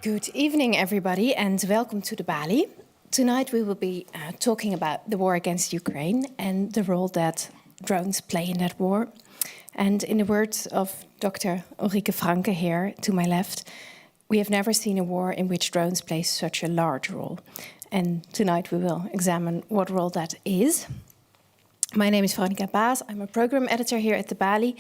Good evening, everybody, and welcome to the Balie. Tonight we will be talking about the war against Ukraine and the role that drones play in that war. And in the words of Dr. Ulrike Franke here to my left, we have never seen a war in which drones play such a large role. And tonight we will examine what role that is. My name is Veronica Baas. I'm a program editor here at the Balie.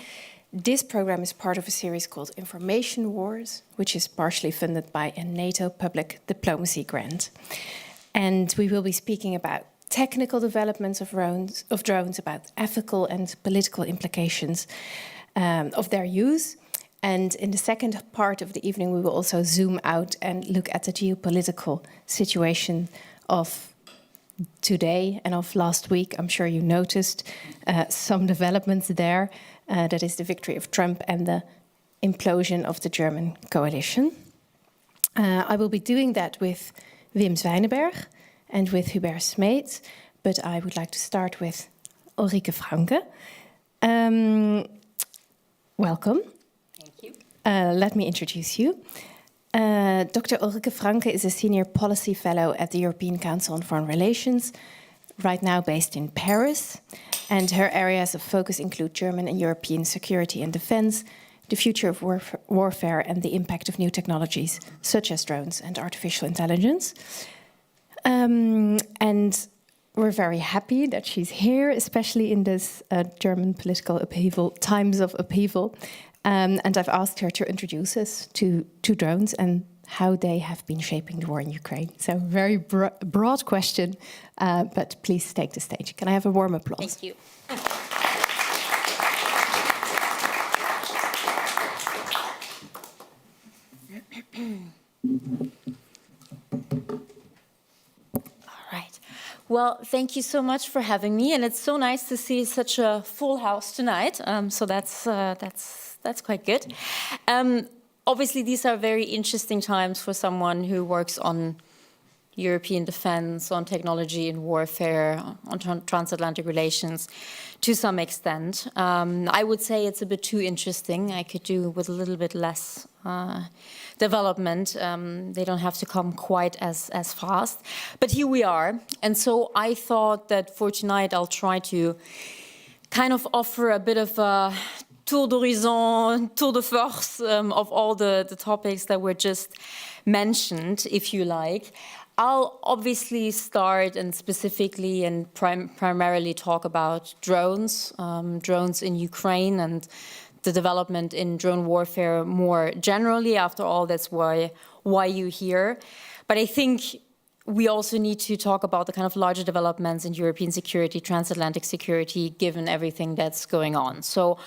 This program is part of a series called Information Wars, which is partially funded by a NATO public diplomacy grant. And we will be speaking about technical developments of drones, about ethical and political implications of their use. And in the second part of the evening, we will also zoom out and look at the geopolitical situation of today and of last week. I'm sure you noticed some developments there. That is the victory of Trump and the implosion of the German coalition. I will be doing that with Wim Zwijnenberg and with Hubert Smeets, but I would like to start with Ulrike Franke. Welcome. Thank you. Let me introduce you. Dr. Ulrike Franke is a senior policy fellow at the European Council on Foreign Relations, right now based in Paris. And her areas of focus include German and European security and defense, the future of warfare, and the impact of new technologies, such as drones and artificial intelligence. And we're very happy that she's here, especially in this German political upheaval, times of upheaval. And I've asked her to introduce us to drones and how they have been shaping the war in Ukraine. So very broad question, but please take the stage. Can I have a warm applause? Thank you. All right. Well, thank you so much for having me, and it's so nice to see such a full house tonight. So that's quite good. Obviously, these are very interesting times for someone who works on European defense, on technology and warfare, on transatlantic relations to some extent. I would say it's a bit too interesting. I could do with a little bit less development. They don't have to come quite as fast. But here we are. And so I thought that for tonight I'll try to kind of offer a bit of a tour d'horizon, tour de force of all the topics that were just mentioned, if you like. I'll obviously start and specifically and primarily talk about drones, drones in Ukraine and the development in drone warfare more generally. After all, that's why you're here. But I think we also need to talk about the kind of larger developments in European security, transatlantic security, given everything that's going on. So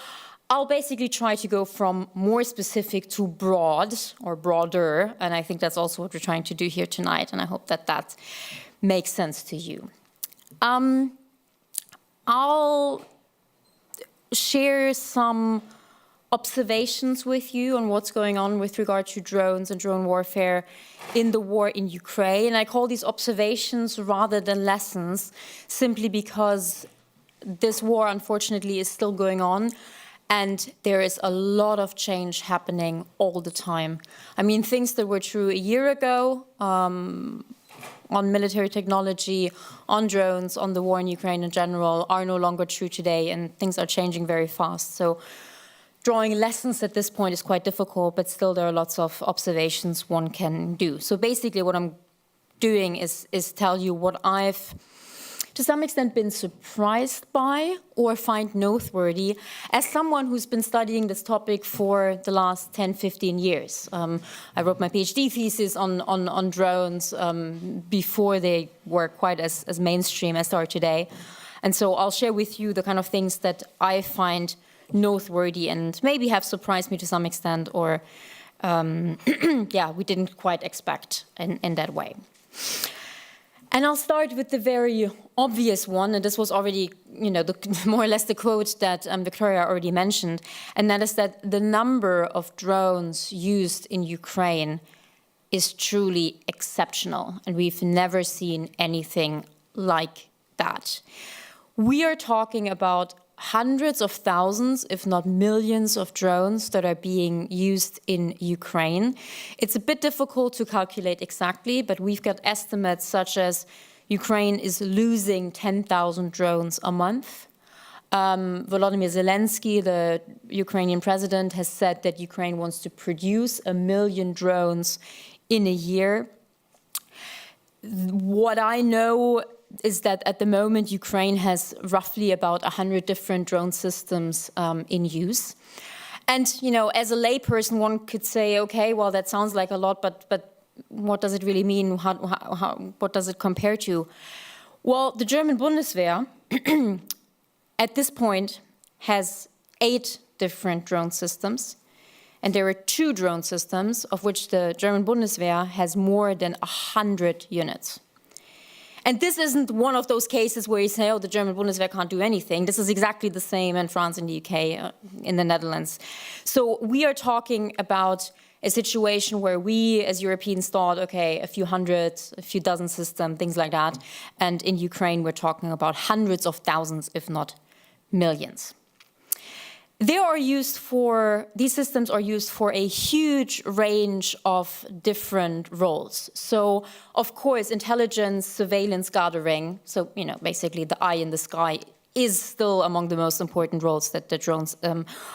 I'll basically try to go from more specific to broad or broader, and I think that's also what we're trying to do here tonight, and I hope that that makes sense to you. I'll share some observations with you on what's going on with regard to drones and drone warfare in the war in Ukraine. I call these observations rather than lessons, simply because this war, unfortunately, is still going on. And there is a lot of change happening all the time. I mean, things that were true a year ago on military technology, on drones, on the war in Ukraine in general, are no longer true today, and things are changing very fast. So drawing lessons at this point is quite difficult, but still there are lots of observations one can do. So basically what I'm doing is tell you what I've to some extent been surprised by or find noteworthy as someone who's been studying this topic for the last 10, 15 years. I wrote my PhD thesis on drones before they were quite as mainstream as they are today. And so I'll share with you the kind of things that I find noteworthy and maybe have surprised me to some extent or, yeah, we didn't quite expect in that way. And I'll start with the very obvious one, and this was already, you know, more or less the quote that Victoria already mentioned, and that is that the number of drones used in Ukraine is truly exceptional, and we've never seen anything like that. We are talking about hundreds of thousands, if not millions of drones that are being used in Ukraine. It's a bit difficult to calculate exactly, but we've got estimates such as Ukraine is losing 10,000 drones a month. Volodymyr Zelensky, the Ukrainian president, has said that Ukraine wants to produce 1 million drones in a year. What I know is that at the moment Ukraine has roughly about 100 different drone systems in use. And, you know, as a layperson, one could say, okay, well, that sounds like a lot, but what does it really mean? What does it compare to? Well, the German Bundeswehr at this point has 8 different drone systems. And there are 2 drone systems of which the German Bundeswehr has more than 100 units. And this isn't one of those cases where you say, oh, the German Bundeswehr can't do anything. This is exactly the same in France and the UK, in the Netherlands. So we are talking about a situation where we as Europeans thought, okay, a few hundred, a few dozen systems, things like that. And in Ukraine, we're talking about hundreds of thousands, if not millions. These systems are used for a huge range of different roles. So, of course, intelligence, surveillance, gathering, so, you know, basically the eye in the sky is still among the most important roles that the drones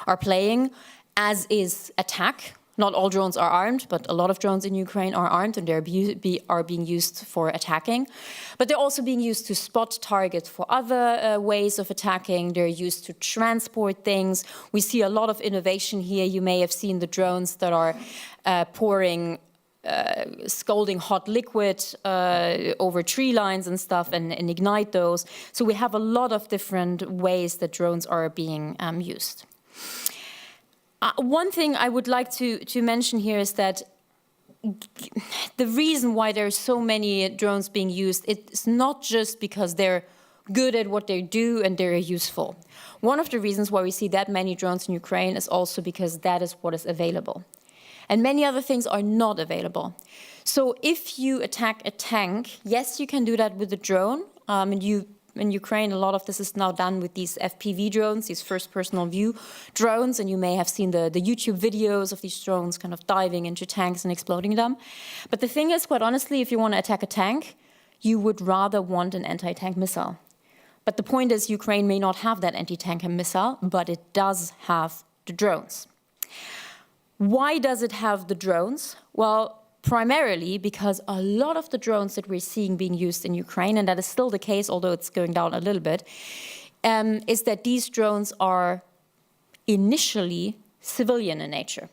are playing, as is attack. Not all drones are armed, but a lot of drones in Ukraine are armed and they're being used for attacking. But they're also being used to spot targets for other ways of attacking. They're used to transport things. We see a lot of innovation here. You may have seen the drones that are pouring scalding hot liquid over tree lines and stuff and ignite those. So we have a lot of different ways that drones are being used. One thing I would like to mention here is that the reason why there are so many drones being used, it's not just because they're good at what they do and they're useful. One of the reasons why we see that many drones in Ukraine is also because that is what is available. And many other things are not available. So if you attack a tank, yes, you can do that with a drone. In Ukraine, a lot of this is now done with these FPV drones, these first-person view drones, and you may have seen the YouTube videos of these drones kind of diving into tanks and exploding them. But the thing is, quite honestly, if you want to attack a tank, you would rather want an anti-tank missile. But the point is, Ukraine may not have that anti-tank missile, but it does have the drones. Why does it have the drones? Well, primarily because a lot of the drones that we're seeing being used in Ukraine, and that is still the case, although it's going down a little bit, is that these drones are initially civilian in nature.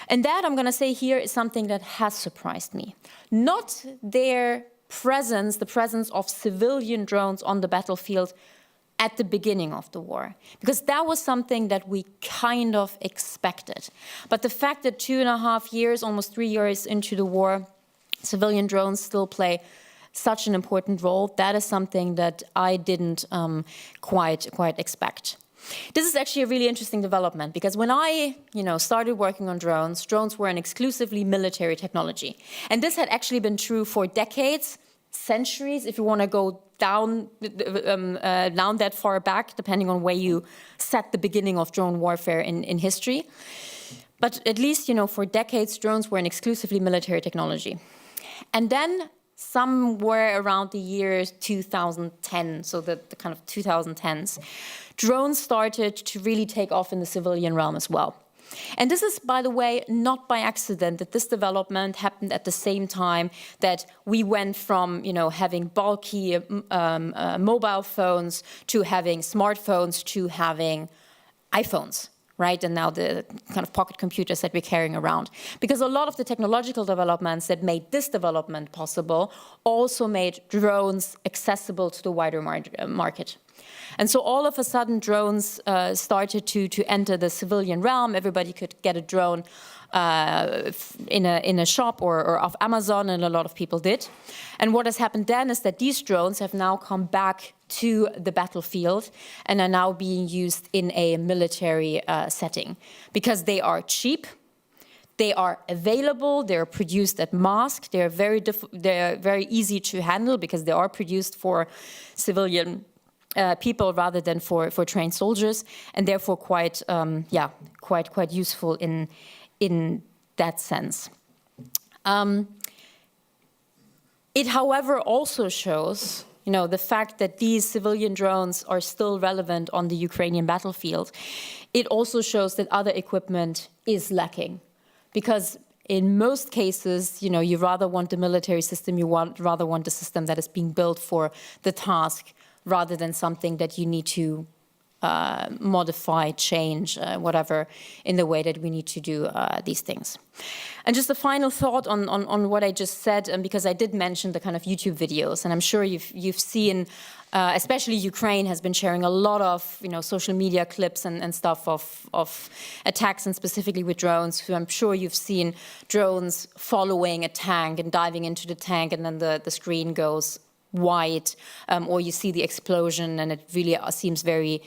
And that, I'm going to say here, is something that has surprised me. Not their presence, the presence of civilian drones on the battlefield at the beginning of the war, because that was something that we kind of expected. But the fact that 2.5 years, almost 3 years into the war, civilian drones still play such an important role, that is something that I didn't quite expect. This is actually a really interesting development, because when I started working on drones, drones were an exclusively military technology. And this had actually been true for decades, centuries, if you want to go down that far back, depending on where you set the beginning of drone warfare in history. But at least, for decades, drones were an exclusively military technology. And then somewhere around the year 2010, so the kind of 2010s, drones started to really take off in the civilian realm as well. And this is, by the way, not by accident that this development happened at the same time that we went from, having bulky mobile phones to having smartphones to having iPhones, right? And now the kind of pocket computers that we're carrying around. Because a lot of the technological developments that made this development possible also made drones accessible to the wider market. And so all of a sudden, drones started to enter the civilian realm. Everybody could get a drone in a shop or off Amazon, and a lot of people did. And what has happened then is that these drones have now come back to the battlefield and are now being used in a military setting because they are cheap. They are available, they're produced at mass, they're very easy to handle because they are produced for civilian people rather than for trained soldiers, and therefore quite useful in that sense. It, however, also shows, the fact that these civilian drones are still relevant on the Ukrainian battlefield. It also shows that other equipment is lacking, because in most cases, you rather want the military system, rather want a system that is being built for the task, rather than something that you need to modify, change, whatever, in the way that we need to do these things. And just a final thought on what I just said, because I did mention the kind of YouTube videos, and I'm sure you've seen, especially Ukraine has been sharing a lot of social media clips and stuff of attacks, and specifically with drones. So I'm sure you've seen drones following a tank and diving into the tank, and then the screen goes white, or you see the explosion, and it really seems very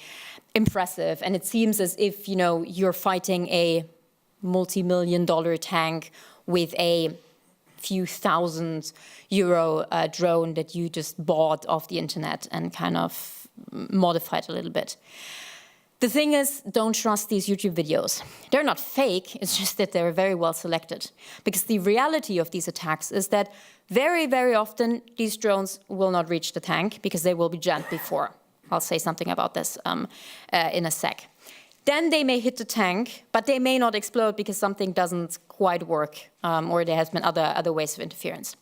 impressive. And it seems as if you're fighting a multi-million-dollar tank with a few €1,000 drone that you just bought off the internet and kind of modified a little bit. The thing is, don't trust these YouTube videos. They're not fake, it's just that they're very well selected. Because the reality of these attacks is that very, very often these drones will not reach the tank because they will be jammed before. I'll say something about this in a sec. Then they may hit the tank, but they may not explode because something doesn't quite work, or there has been other ways of interference.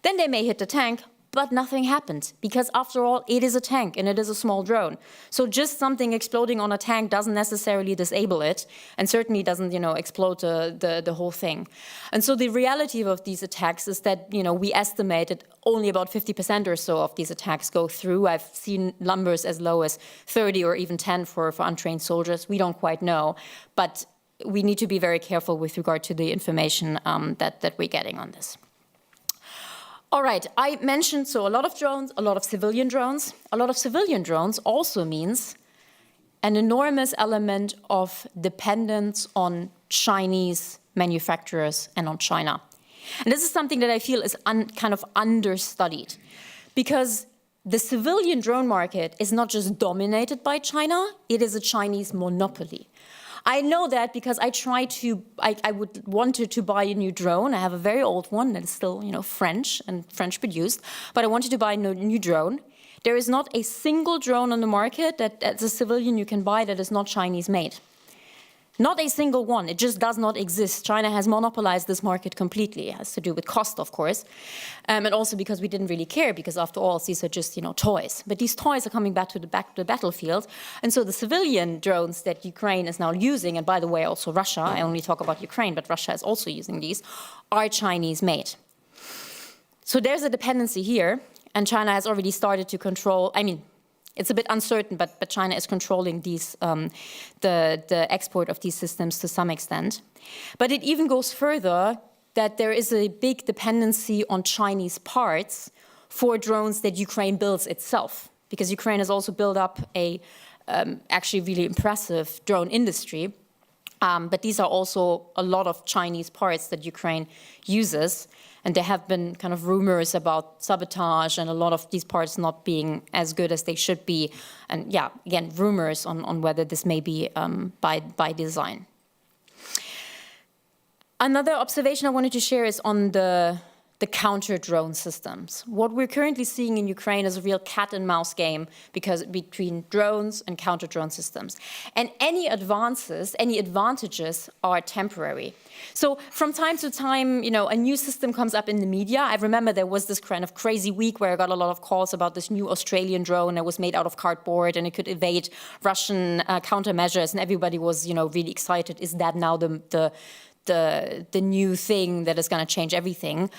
Then they may hit the tank, but nothing happened, because after all, it is a tank and it is a small drone. So just something exploding on a tank doesn't necessarily disable it, and certainly doesn't, explode the whole thing. And so the reality of these attacks is that, we estimate that only about 50% or so of these attacks go through. I've seen numbers as low as 30 or even 10 for untrained soldiers. We don't quite know, but we need to be very careful with regard to the information that we're getting on this. All right, I mentioned, so a lot of drones, a lot of civilian drones. A lot of civilian drones also means an enormous element of dependence on Chinese manufacturers and on China. And this is something that I feel is kind of understudied, because the civilian drone market is not just dominated by China, it is a Chinese monopoly. I know that because I wanted to buy a new drone. I have a very old one that is still, French and French produced, but I wanted to buy a new drone. There is not a single drone on the market that as a civilian you can buy that is not Chinese made. Not a single one. It just does not exist. China has monopolized this market completely. It has to do with cost, of course, and also because we didn't really care, because after all, these are just, toys. But these toys are coming back to the battlefield, and so the civilian drones that Ukraine is now using, and by the way, also Russia, I only talk about Ukraine, but Russia is also using these, are Chinese made. So there's a dependency here, and China has already started to control, it's a bit uncertain, but China is controlling these, the export of these systems to some extent. But it even goes further, that there is a big dependency on Chinese parts for drones that Ukraine builds itself, because Ukraine has also built up a actually really impressive drone industry. But these are also a lot of Chinese parts that Ukraine uses. And there have been kind of rumors about sabotage and a lot of these parts not being as good as they should be. And yeah, again, rumors on whether this may be by design. Another observation I wanted to share is on the counter-drone systems. What we're currently seeing in Ukraine is a real cat-and-mouse game between drones and counter-drone systems. And any advantages are temporary. So from time to time, a new system comes up in the media. I remember there was this kind of crazy week where I got a lot of calls about this new Australian drone that was made out of cardboard and it could evade Russian countermeasures, and everybody was, really excited. Is that now the new thing that is going to change everything?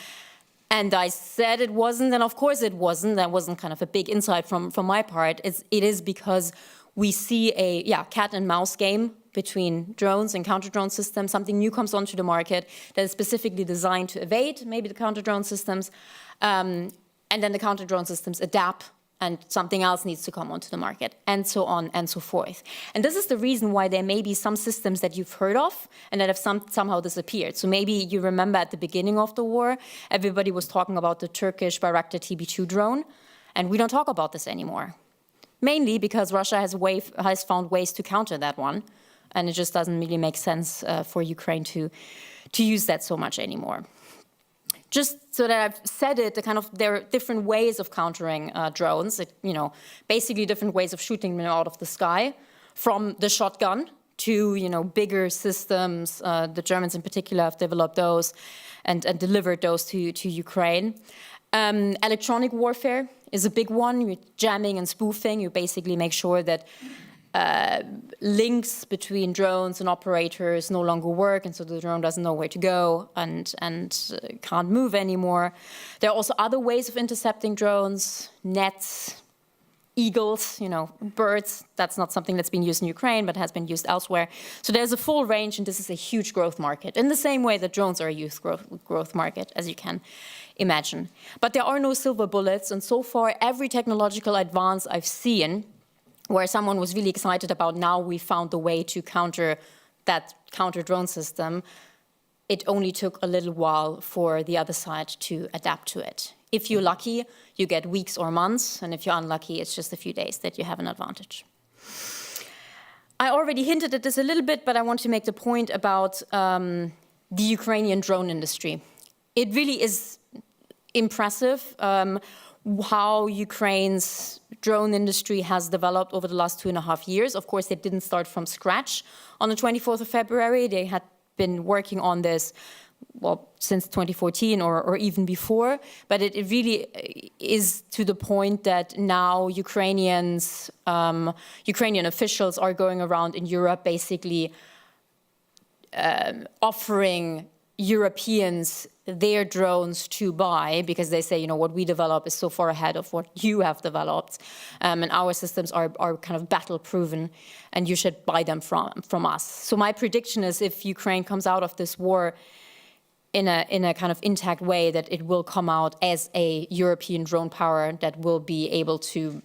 And I said it wasn't, and of course it wasn't. That wasn't kind of a big insight from my part. It is because we see a cat and mouse game between drones and counter-drone systems. Something new comes onto the market that is specifically designed to evade maybe the counter-drone systems, and then the counter-drone systems adapt, and something else needs to come onto the market, and so on and so forth. And this is the reason why there may be some systems that you've heard of and that have somehow disappeared. So maybe you remember at the beginning of the war, everybody was talking about the Turkish Bayraktar TB2 drone, and we don't talk about this anymore. mainly because Russia has found ways to counter that one, and it just doesn't really make sense for Ukraine to use that so much anymore. Just so that I've said it, there are different ways of countering drones. Basically different ways of shooting them out of the sky, from the shotgun to bigger systems. The Germans in particular have developed those and delivered those to Ukraine. Electronic warfare is a big one. You're jamming and spoofing. You basically make sure that links between drones and operators no longer work, and so the drone doesn't know where to go and can't move anymore. There are also other ways of intercepting drones: nets, eagles, birds. That's not something that's been used in Ukraine, but has been used elsewhere. So there's a full range, and this is a huge growth market, in the same way that drones are a huge growth market, as you can imagine. But there are no silver bullets, and so far every technological advance I've seen, where someone was really excited about, now we found the way to counter that counter-drone system, it only took a little while for the other side to adapt to it. If you're lucky, you get weeks or months, and if you're unlucky, it's just a few days that you have an advantage. I already hinted at this a little bit, but I want to make the point about the Ukrainian drone industry. It really is impressive how Ukraine's drone industry has developed over the last 2.5 years. Of course, they didn't start from scratch on the 24th of February. They had been working on this, since 2014 or even before. But it really is to the point that now Ukrainian officials are going around in Europe basically offering Europeans their drones to buy, because they say, what we develop is so far ahead of what you have developed, and our systems are kind of battle proven, and you should buy them from us. So my prediction is, if Ukraine comes out of this war in a kind of intact way, that it will come out as a European drone power that will be able to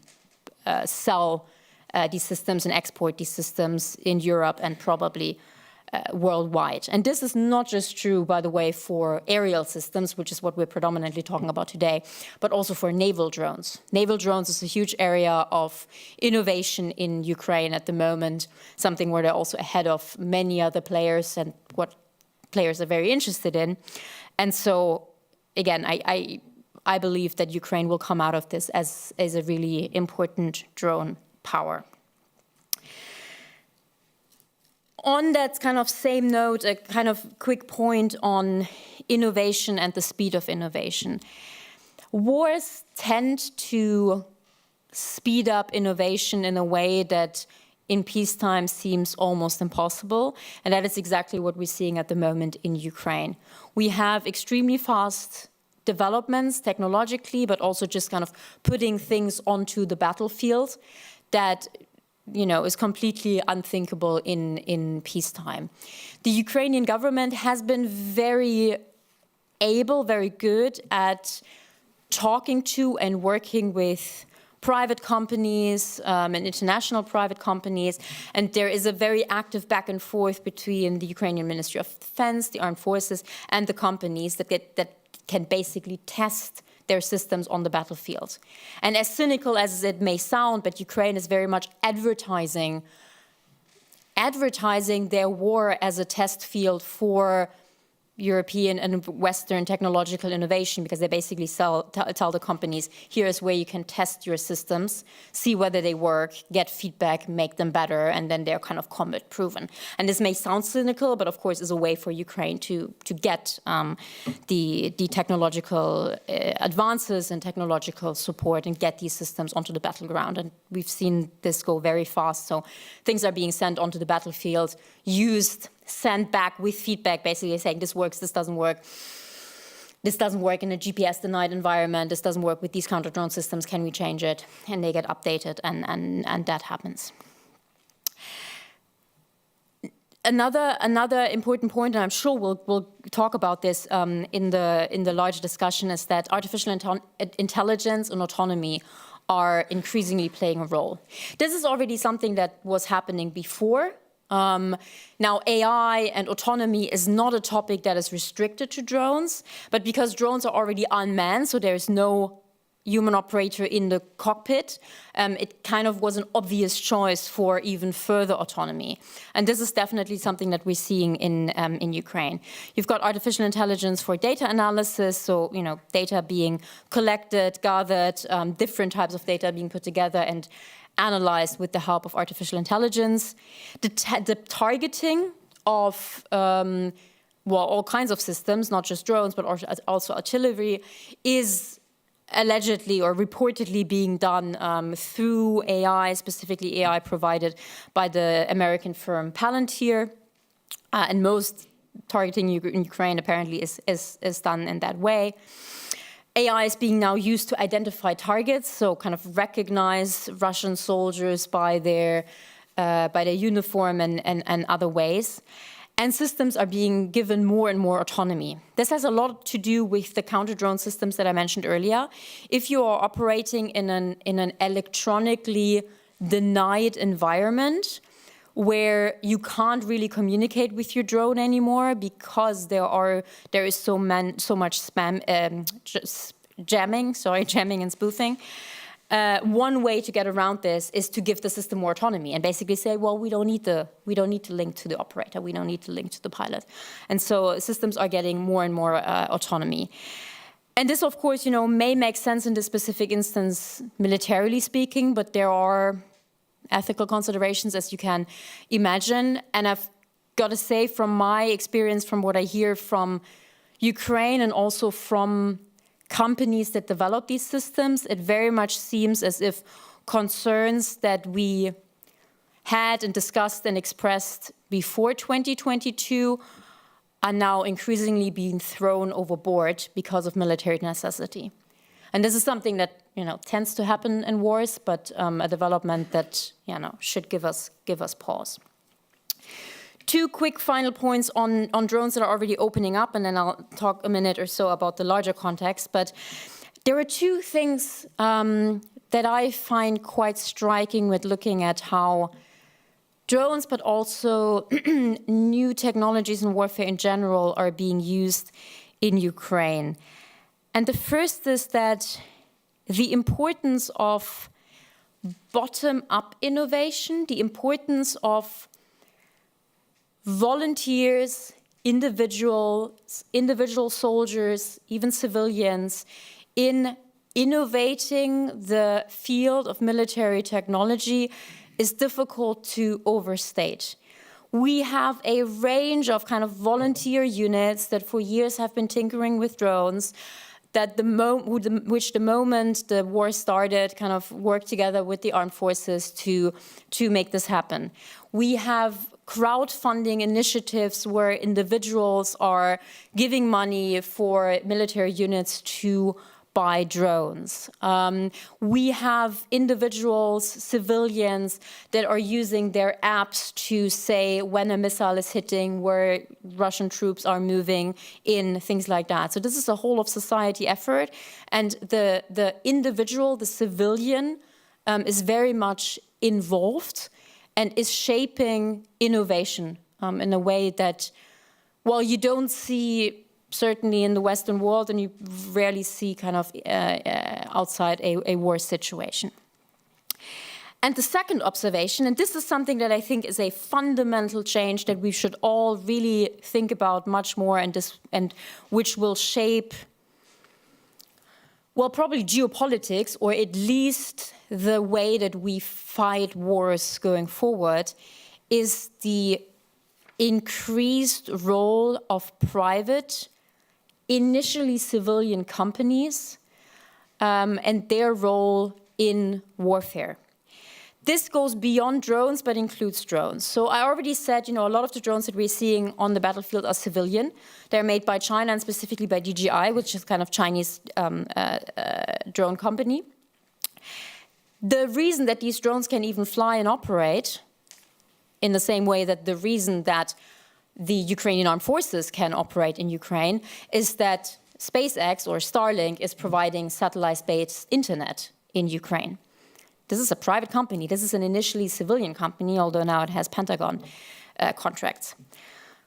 sell these systems and export these systems in Europe and probably worldwide. And this is not just true, by the way, for aerial systems, which is what we're predominantly talking about today, but also for naval drones. Naval drones is a huge area of innovation in Ukraine at the moment, something where they're also ahead of many other players and what players are very interested in. And so, again, I believe that Ukraine will come out of this as a really important drone power. On that kind of same note, a kind of quick point on innovation and the speed of innovation. Wars tend to speed up innovation in a way that in peacetime seems almost impossible, and that is exactly what we're seeing at the moment in Ukraine. We have extremely fast developments technologically, but also just kind of putting things onto the battlefield that is completely unthinkable in peacetime. The Ukrainian government has been very good at talking to and working with private companies and international private companies, and there is a very active back and forth between the Ukrainian Ministry of Defense, the armed forces, and the companies that can basically test their systems on the battlefield. And as cynical as it may sound, but Ukraine is very much advertising their war as a test field for European and Western technological innovation, because they basically tell the companies, here's where you can test your systems, see whether they work, get feedback, make them better, and then they're kind of combat proven. And this may sound cynical, but of course is a way for Ukraine to get the technological advances and technological support and get these systems onto the battleground. And we've seen this go very fast. So things are being sent onto the battlefield, used, sent back with feedback, basically saying this works, this doesn't work. This doesn't work in a GPS-denied environment. This doesn't work with these counter-drone systems. Can we change it? And they get updated, and that happens. Another important point, and I'm sure we'll talk about this in the larger discussion, is that artificial intelligence and autonomy are increasingly playing a role. This is already something that was happening before. Now, AI and autonomy is not a topic that is restricted to drones, but because drones are already unmanned, so there's no human operator in the cockpit, it kind of was an obvious choice for even further autonomy. And this is definitely something that we're seeing in Ukraine. You've got artificial intelligence for data analysis, so data being collected, gathered, different types of data being put together and analyzed with the help of artificial intelligence. The targeting of all kinds of systems, not just drones, but also artillery, is allegedly or reportedly being done through AI, specifically AI provided by the American firm Palantir. And most targeting in Ukraine apparently is done in that way. AI is being now used to identify targets, so kind of recognize Russian soldiers by their uniform and other ways. And systems are being given more and more autonomy. This has a lot to do with the counter-drone systems that I mentioned earlier. If you are operating in an electronically denied environment where you can't really communicate with your drone anymore because there is so much jamming and spoofing. One way to get around this is to give the system more autonomy and basically say, well, we don't need to link to the operator, we don't need to link to the pilot. And so systems are getting more and more autonomy. And this, of course, may make sense in this specific instance, militarily speaking, but there are ethical considerations, as you can imagine. And I've got to say, from my experience, from what I hear from Ukraine and also from companies that develop these systems, it very much seems as if concerns that we had and discussed and expressed before 2022 are now increasingly being thrown overboard because of military necessity. And this is something that tends to happen in wars, but a development that should give us pause. Two quick final points on drones that are already opening up, and then I'll talk a minute or so about the larger context. But there are two things that I find quite striking with looking at how drones, but also new technologies in warfare in general, are being used in Ukraine. And the first is that the importance of bottom-up innovation, the importance of volunteers, individual soldiers, even civilians, in innovating the field of military technology is difficult to overstate. We have a range of kind of volunteer units that for years have been tinkering with drones, that the moment the war started, kind of worked together with the armed forces to make this happen. We have crowdfunding initiatives where individuals are giving money for military units to buy drones. We have individuals, civilians, that are using their apps to say when a missile is hitting, where Russian troops are moving in, things like that. So this is a whole of society effort. And the individual, the civilian, is very much involved and is shaping innovation in a way that, well, you don't see certainly in the Western world, and you rarely see kind of outside a war situation. And the second observation, and this is something that I think is a fundamental change that we should all really think about much more, and which will shape, well, probably geopolitics, or at least the way that we fight wars going forward, is the increased role of private, initially civilian companies, and their role in warfare. This goes beyond drones, but includes drones. So I already said, a lot of the drones that we're seeing on the battlefield are civilian. They're made by China and specifically by DJI, which is kind of Chinese drone company. The reason that these drones can even fly and operate in the same way that the reason that the Ukrainian armed forces can operate in Ukraine is that SpaceX or Starlink is providing satellite-based internet in Ukraine. This is a private company. This is an initially civilian company, although now it has Pentagon contracts.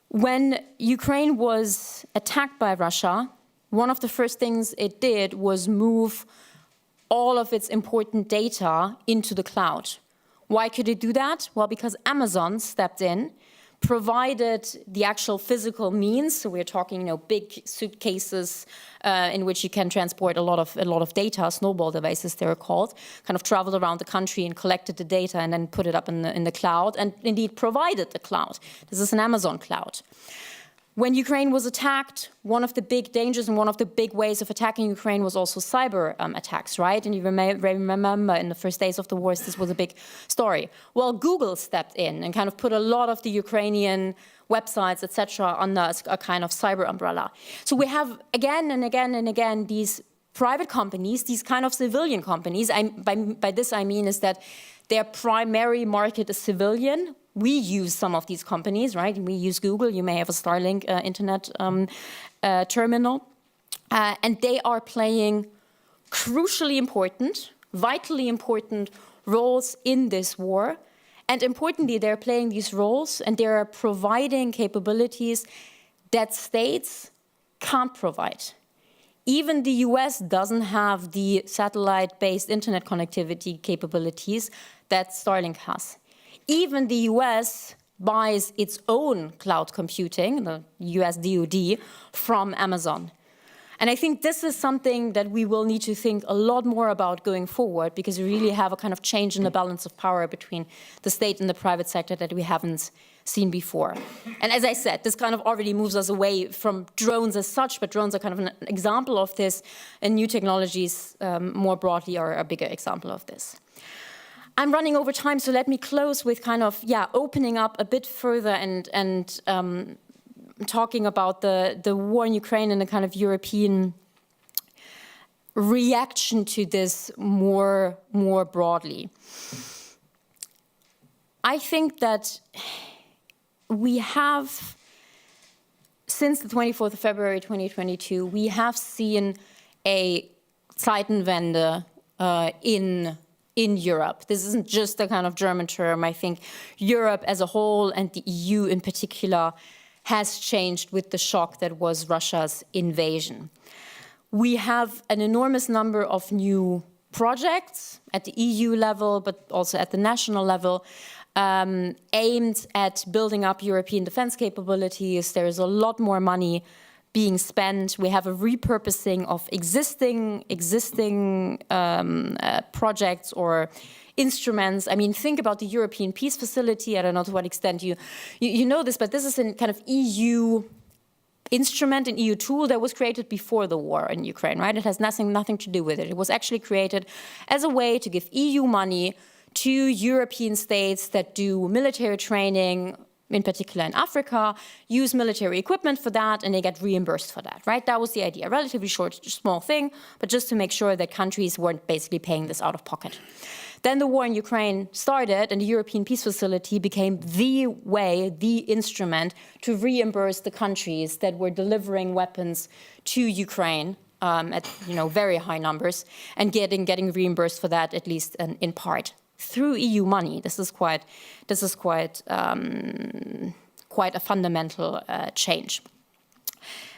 When Ukraine was attacked by Russia, one of the first things it did was move all of its important data into the cloud. Why could it do that? Well, because Amazon stepped in, provided the actual physical means. So we're talking, big suitcases in which you can transport a lot of data, snowball devices they're called, kind of traveled around the country and collected the data and then put it up in the cloud, and indeed provided the cloud. This is an Amazon cloud. When Ukraine was attacked, one of the big dangers and one of the big ways of attacking Ukraine was also cyber attacks, right? And you may remember in the first days of the wars, this was a big story. Well, Google stepped in and kind of put a lot of the Ukrainian websites, etc., under a kind of cyber umbrella. So we have again and again and again these private companies, these kind of civilian companies. By this I mean is that their primary market is civilian. We use some of these companies, right? We use Google. You may have a Starlink internet terminal. And they are playing crucially important, vitally important roles in this war. And importantly, they're playing these roles and they're providing capabilities that states can't provide. Even the US doesn't have the satellite-based internet connectivity capabilities that Starlink has. Even the US buys its own cloud computing, the US DoD, from Amazon. And I think this is something that we will need to think a lot more about going forward, because we really have a kind of change in the balance of power between the state and the private sector that we haven't seen before. And as I said, this kind of already moves us away from drones as such, but drones are kind of an example of this, and new technologies more broadly are a bigger example of this. I'm running over time, so let me close with kind of, opening up a bit further and talking about the war in Ukraine and the kind of European reaction to this more broadly. I think that we have, since the 24th of February 2022, we have seen a Zeitenwende in Europe. This isn't just a kind of German term. I think Europe as a whole and the EU in particular has changed with the shock that was Russia's invasion. We have an enormous number of new projects at the EU level, but also at the national level, aimed at building up European defense capabilities. There is a lot more money being spent. We have a repurposing of existing projects or instruments. I mean, think about the European Peace Facility. I don't know to what extent you know this, but this is a kind of EU instrument, an EU tool that was created before the war in Ukraine, right? It has nothing to do with it. It was actually created as a way to give EU money to European states that do military training, in particular in Africa, use military equipment for that, and they get reimbursed for that, right? That was the idea. A relatively short, small thing, but just to make sure that countries weren't basically paying this out of pocket. Then the war in Ukraine started, and the European Peace Facility became the way, the instrument to reimburse the countries that were delivering weapons to Ukraine at very high numbers, and getting reimbursed for that, at least in part, through EU money. This is quite a fundamental change.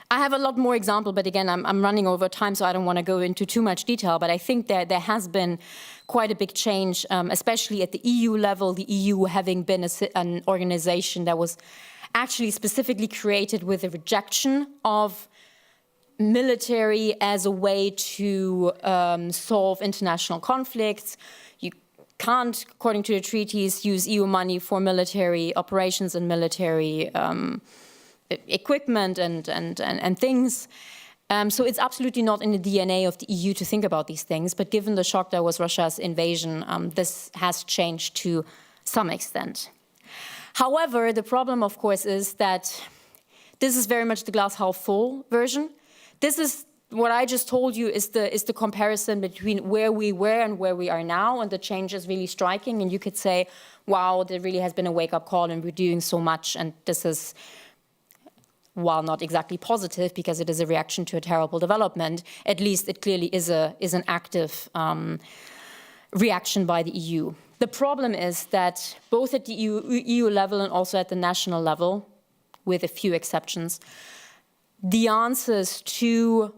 I have a lot more examples, but again, I'm running over time, so I don't want to go into too much detail. But I think that there has been quite a big change, especially at the EU level, the EU having been an organization that was actually specifically created with a rejection of military as a way to solve international conflicts. You can't, according to the treaties, use EU money for military operations and military equipment and things. So it's absolutely not in the DNA of the EU to think about these things. But given the shock that was Russia's invasion, this has changed to some extent. However, the problem, of course, is that this is very much the glass half full version. This is what I just told you is the comparison between where we were and where we are now, and the change is really striking. And you could say, wow, there really has been a wake-up call, and we're doing so much, and this is, while not exactly positive because it is a reaction to a terrible development, at least it clearly is an active reaction by the EU. The problem is that both at the EU level and also at the national level, with a few exceptions, the answers to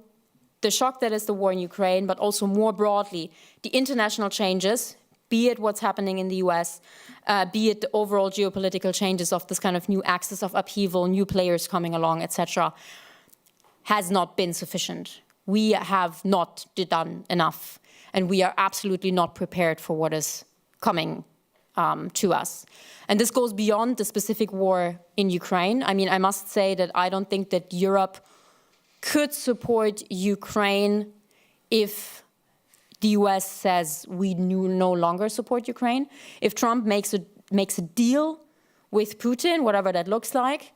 the shock that is the war in Ukraine, but also more broadly, the international changes, be it what's happening in the US, be it the overall geopolitical changes of this kind of new axis of upheaval, new players coming along, etc., has not been sufficient. We have not done enough, and we are absolutely not prepared for what is coming to us. And this goes beyond the specific war in Ukraine. I mean, I must say that I don't think that Europe could support Ukraine if the US says we no longer support Ukraine. If Trump makes a deal with Putin, whatever that looks like,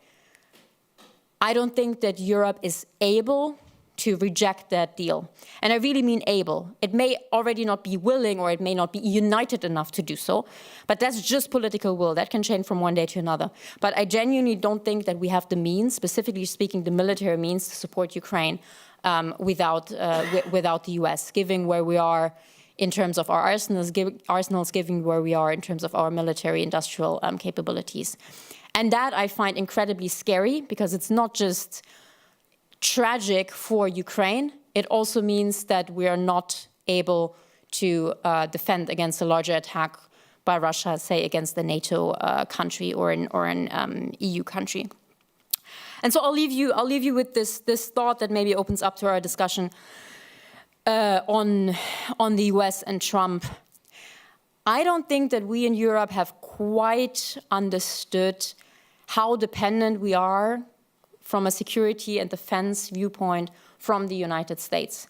I don't think that Europe is able to reject that deal. And I really mean able. It may already not be willing, or it may not be united enough to do so, but that's just political will. That can change from one day to another. But I genuinely don't think that we have the means, specifically speaking, the military means to support Ukraine without the US, given where we are in terms of our arsenals, given where we are in terms of our military industrial capabilities. And that I find incredibly scary, because it's not just tragic for Ukraine, it also means that we are not able to defend against a larger attack by Russia, say against the NATO country or an EU country. And so I'll leave you with this thought that maybe opens up to our discussion on the US and Trump. I don't think that we in Europe have quite understood how dependent we are from a security and defense viewpoint from the United States.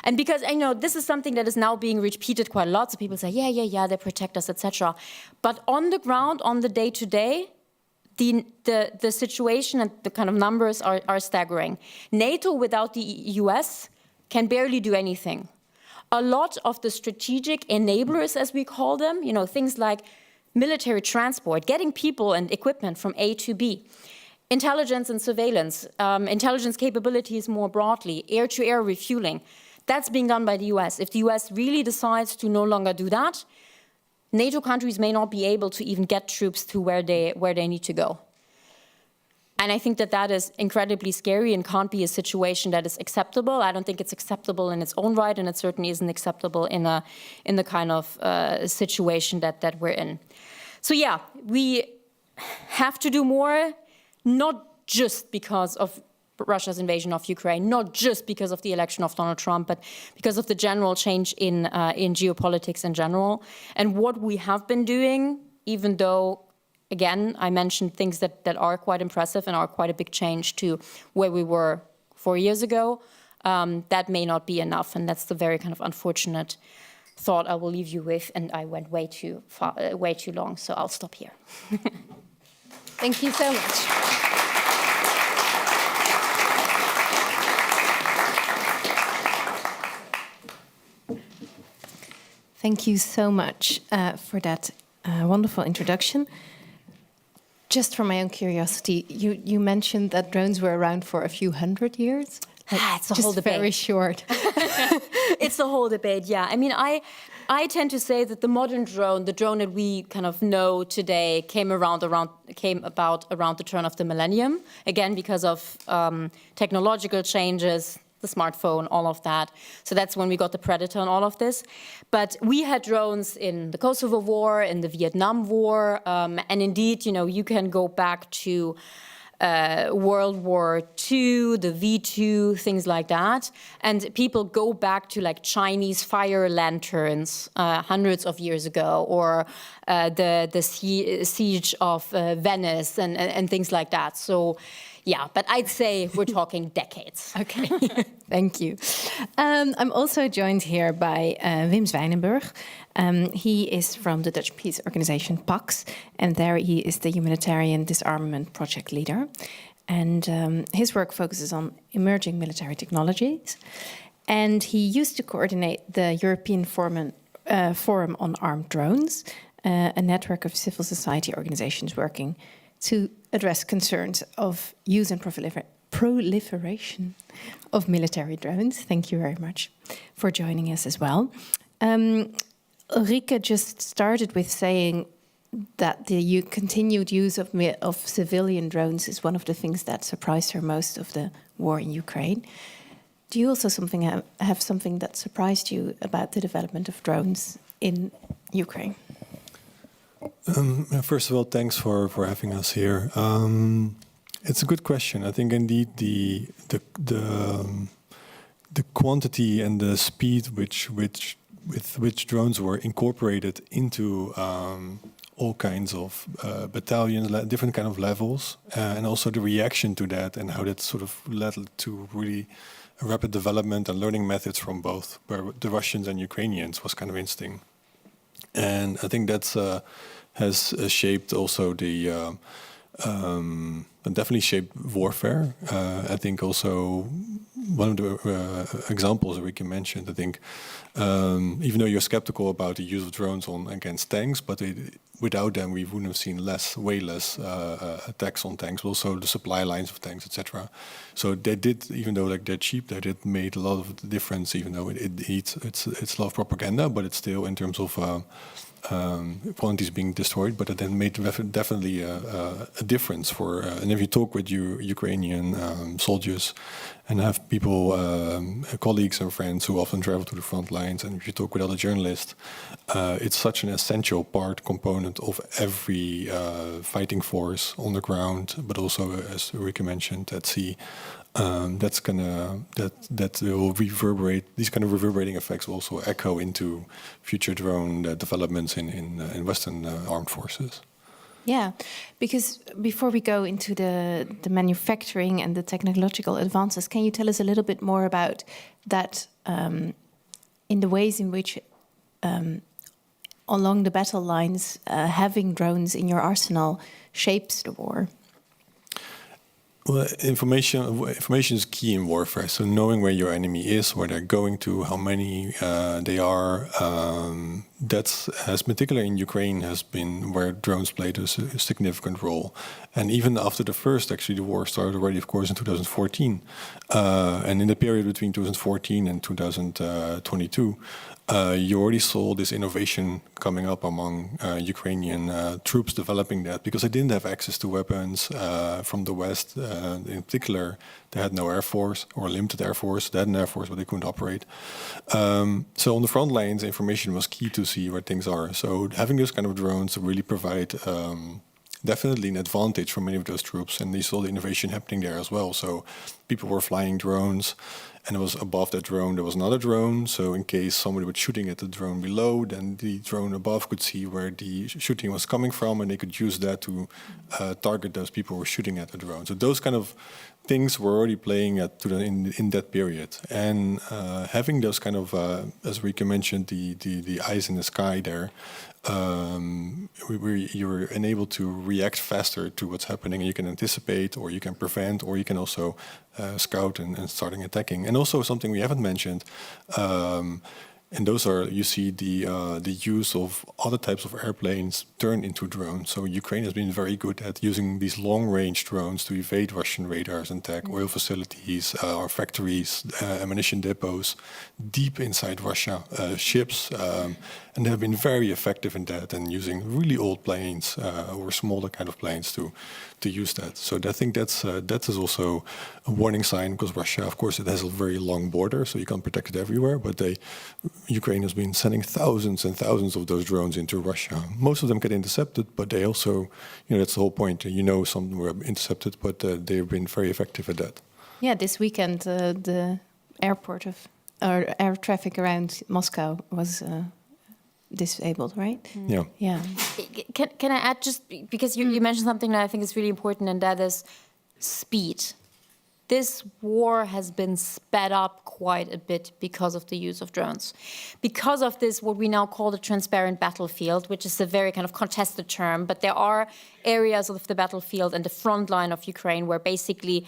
And because I know this is something that is now being repeated quite a lot, so people say, yeah, they protect us, etc. But on the ground, on the day-to-day, the situation and the kind of numbers are staggering. NATO without the US can barely do anything. A lot of the strategic enablers, as we call them, things like military transport, getting people and equipment from A to B, intelligence and surveillance, intelligence capabilities more broadly, air-to-air refueling, that's being done by the US. If the US really decides to no longer do that, NATO countries may not be able to even get troops to where they need to go. And I think that is incredibly scary and can't be a situation that is acceptable. I don't think it's acceptable in its own right, and it certainly isn't acceptable in the kind of situation that we're in. So yeah, we have to do more, not just because of Russia's invasion of Ukraine, not just because of the election of Donald Trump, but because of the general change in geopolitics in general. And what we have been doing, even though, again, I mentioned things that are quite impressive and are quite a big change to where we were 4 years ago, that may not be enough. And that's the very kind of unfortunate thought I will leave you with. And I went way too long, so I'll stop here. Thank you so much. Thank you so much for that wonderful introduction. Just for my own curiosity, you mentioned that drones were around for a few hundred years. It's a whole debate. Just very short. It's a whole debate, yeah. I mean, I tend to say that the modern drone, the drone that we kind of know today, came about around the turn of the millennium. Again, because of technological changes, the smartphone, all of that. So that's when we got the Predator and all of this. But we had drones in the Kosovo War, in the Vietnam War, and indeed, you can go back to World War II, the V2, things like that. And people go back to like Chinese fire lanterns hundreds of years ago, or the siege of Venice and things like that. So yeah, but I'd say we're talking decades. Okay, thank you. I'm also joined here by Wim Zwijnenburg. He is from the Dutch peace organization PAX, and there he is the humanitarian disarmament project leader. And his work focuses on emerging military technologies. And he used to coordinate the European Forum on Armed Drones, a network of civil society organizations working to address concerns of use and proliferation of military drones. Thank you very much for joining us as well. Ulrike just started with saying that the continued use of civilian drones is one of the things that surprised her most of the war in Ukraine. Do you also have something that surprised you about the development of drones in Ukraine? First of all, thanks for having us here. It's a good question. I think indeed the quantity and the speed with which drones were incorporated into all kinds of battalions, different kind of levels, and also the reaction to that and how that sort of led to really rapid development and learning methods from both, where the Russians and Ukrainians was kind of interesting. And I think that's has shaped also the definitely shaped warfare. I think also one of the examples that we can mention, I think, even though you're skeptical about the use of drones against tanks, but without them we wouldn't have seen way less attacks on tanks, but also the supply lines of tanks, etc. So they did, even though like they're cheap, they did made a lot of difference, even though it's a lot of propaganda, but it's still in terms of quantities being destroyed, but it then made definitely a difference for. And if you talk with Ukrainian soldiers, and have people, colleagues and friends who often travel to the front lines, and if you talk with other journalists, it's such an essential component of every fighting force on the ground, but also, as Ulrike mentioned, at sea. That will reverberate. These kind of reverberating effects will also echo into future drone developments in Western armed forces. Yeah, because before we go into the manufacturing and the technological advances, can you tell us a little bit more about that in the ways in which along the battle lines having drones in your arsenal shapes the war? Well, information is key in warfare. So knowing where your enemy is, where they're going to, how many they are, has particularly in Ukraine has been where drones played a significant role. And even after the war started already, of course, in 2014. And in the period between 2014 and 2022, you already saw this innovation coming up among Ukrainian troops developing that, because they didn't have access to weapons from the West. In particular, they had no air force or limited air force. They had an air force, but they couldn't operate. So on the front lines, information was key to see where things are. So having those kind of drones really provide definitely an advantage for many of those troops, and they saw the innovation happening there as well. So people were flying drones, and it was above that drone there was another drone. So in case somebody was shooting at the drone below, then the drone above could see where the shooting was coming from, and they could use that to target those people who were shooting at the drone. So those kind of things were already playing in that period. And having those kind of, as Rika mentioned, the eyes in the sky there, you're enabled to react faster to what's happening, and you can anticipate, or you can prevent, or you can also scout and starting attacking. And also something we haven't mentioned, and those are, you see the use of other types of airplanes turned into drones. So Ukraine has been very good at using these long-range drones to evade Russian radars and attack oil facilities, or factories, ammunition depots, deep inside Russia, ships, and they have been very effective in that, and using really old planes or smaller kind of planes to use that. So I think that is also a warning sign, because Russia, of course, it has a very long border, so you can't protect it everywhere. But Ukraine has been sending thousands and thousands of those drones into Russia. Most of them get intercepted, but they also, that's the whole point. Some were intercepted, but they've been very effective at that. Yeah, this weekend the air traffic around Moscow was disabled, right? Yeah. Yeah. Can I add, just because you mentioned something that I think is really important, and that is speed. This war has been sped up quite a bit because of the use of drones. Because of this, what we now call the transparent battlefield, which is a very kind of contested term, but there are areas of the battlefield and the front line of Ukraine where basically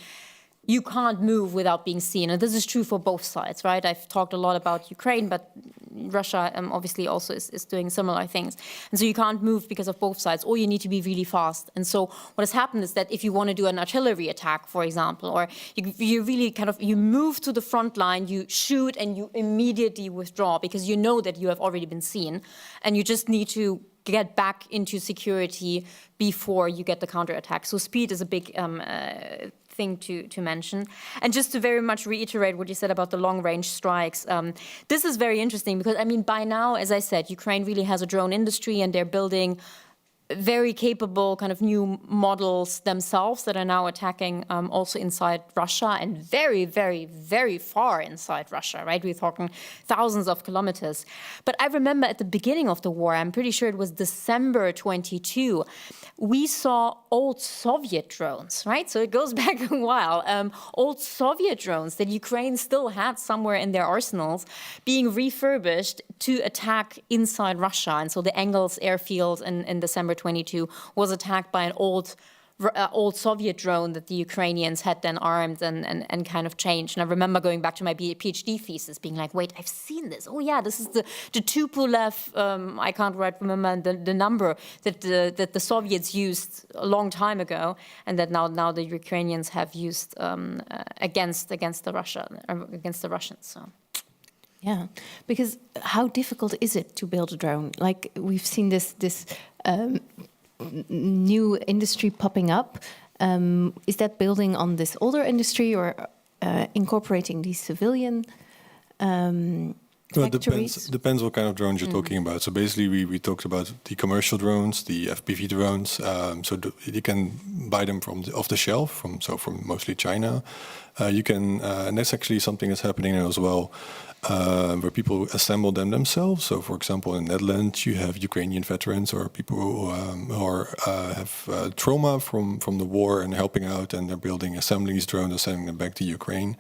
you can't move without being seen. And this is true for both sides, right? I've talked a lot about Ukraine, but Russia obviously also is doing similar things. And so you can't move because of both sides, or you need to be really fast. And so what has happened is that if you want to do an artillery attack, for example, or you really you move to the front line, you shoot and you immediately withdraw because you know that you have already been seen, and you just need to get back into security before you get the counterattack. So speed is a big thing to mention. And just to very much reiterate what you said about the long-range strikes, this is very interesting because, I mean, by now, as I said, Ukraine really has a drone industry and they're building very capable kind of new models themselves that are now attacking also inside Russia and very, very, very far inside Russia, right? We're talking thousands of kilometers. But I remember at the beginning of the war, I'm pretty sure it was December 22, we saw old Soviet drones, right? So it goes back a while. Old Soviet drones that Ukraine still had somewhere in their arsenals being refurbished to attack inside Russia. And so the Engels airfield in December 22 was attacked by an old Soviet drone that the Ukrainians had then armed and kind of changed. And I remember going back to my PhD thesis being like, wait, I've seen this. Oh yeah, this is the Tupolev, I can't remember the number that the Soviets used a long time ago and that now the Ukrainians have used against the Russians. So. Yeah, because how difficult is it to build a drone? Like we've seen this new industry popping up. Is that building on this older industry or incorporating these civilian factories? It depends what kind of drones you're talking about. So basically, we talked about the commercial drones, the FPV drones. You can buy them off the shelf from mostly China. You can, and that's actually something that's happening now as well. Where people assemble them themselves. So, for example, in the Netherlands, you have Ukrainian veterans or people who have trauma from the war and helping out, and they're assembling these drones and sending them back to Ukraine.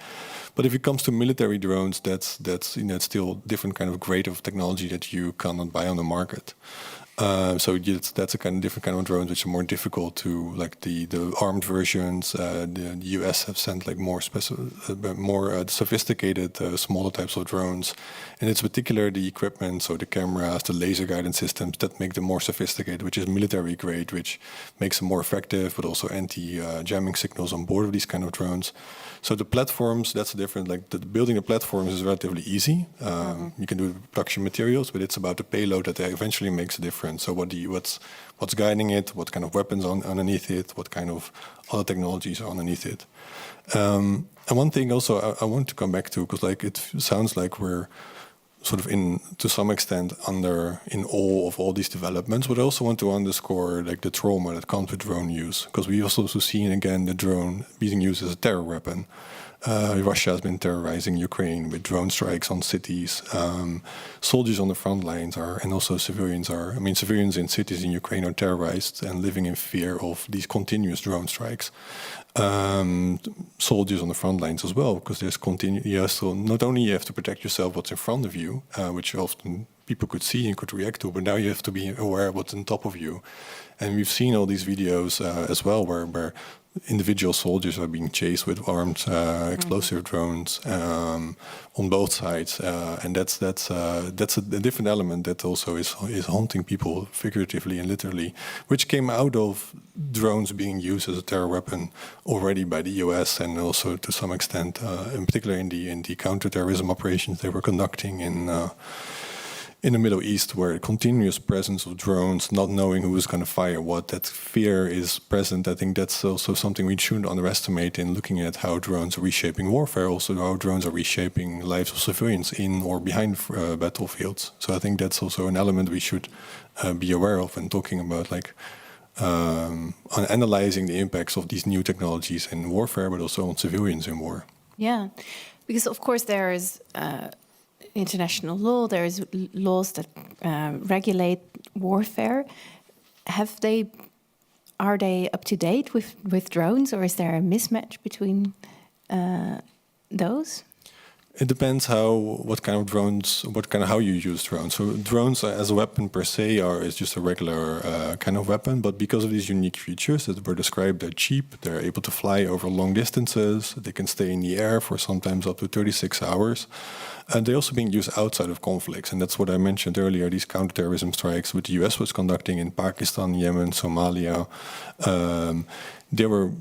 But if it comes to military drones, that's still different kind of grade of technology that you cannot buy on the market. That's a kind of different kind of drones which are more difficult to, like the armed versions. The US have sent like more sophisticated, smaller types of drones, and it's particularly the equipment, so the cameras, the laser guidance systems that make them more sophisticated, which is military grade, which makes them more effective, but also anti-jamming signals on board of these kind of drones. So the platforms, that's different. Like building the platforms is relatively easy. You can do the production materials, but it's about the payload that eventually makes a difference. So what's guiding it? What kind of weapons underneath it? What kind of other technologies are underneath it? And one thing also I want to come back to, because like it sounds like we're sort of to some extent in awe of all these developments, but I also want to underscore like the trauma that comes with drone use, because we also seen again the drone being used as a terror weapon. Russia has been terrorizing Ukraine with drone strikes on cities. Soldiers on the front lines and also civilians civilians in cities in Ukraine are terrorized and living in fear of these continuous drone strikes. Soldiers on the front lines as well, because not only you have to protect yourself what's in front of you, which often people could see and could react to, but now you have to be aware of what's on top of you. And we've seen all these videos as well where individual soldiers are being chased with armed explosive drones on both sides, and that's a different element that also is haunting people figuratively and literally, which came out of drones being used as a terror weapon already by the US, and also to some extent, in particular in the counterterrorism operations they were conducting in the Middle East, where a continuous presence of drones, not knowing who is going to fire what, that fear is present. I think that's also something we shouldn't underestimate in looking at how drones are reshaping warfare, also how drones are reshaping lives of civilians in or behind battlefields. So I think that's also an element we should be aware of when talking about on analyzing the impacts of these new technologies in warfare, but also on civilians in war. Yeah, because of course there is international law, there is laws that regulate warfare. Are they up to date with drones, or is there a mismatch between those? It depends how you use drones. So drones as a weapon per se is just a regular kind of weapon, but because of these unique features that were described, they're cheap, they're able to fly over long distances, they can stay in the air for sometimes up to 36 hours. And they're also being used outside of conflicts, and that's what I mentioned earlier, these counterterrorism strikes which the US was conducting in Pakistan, Yemen, Somalia. They were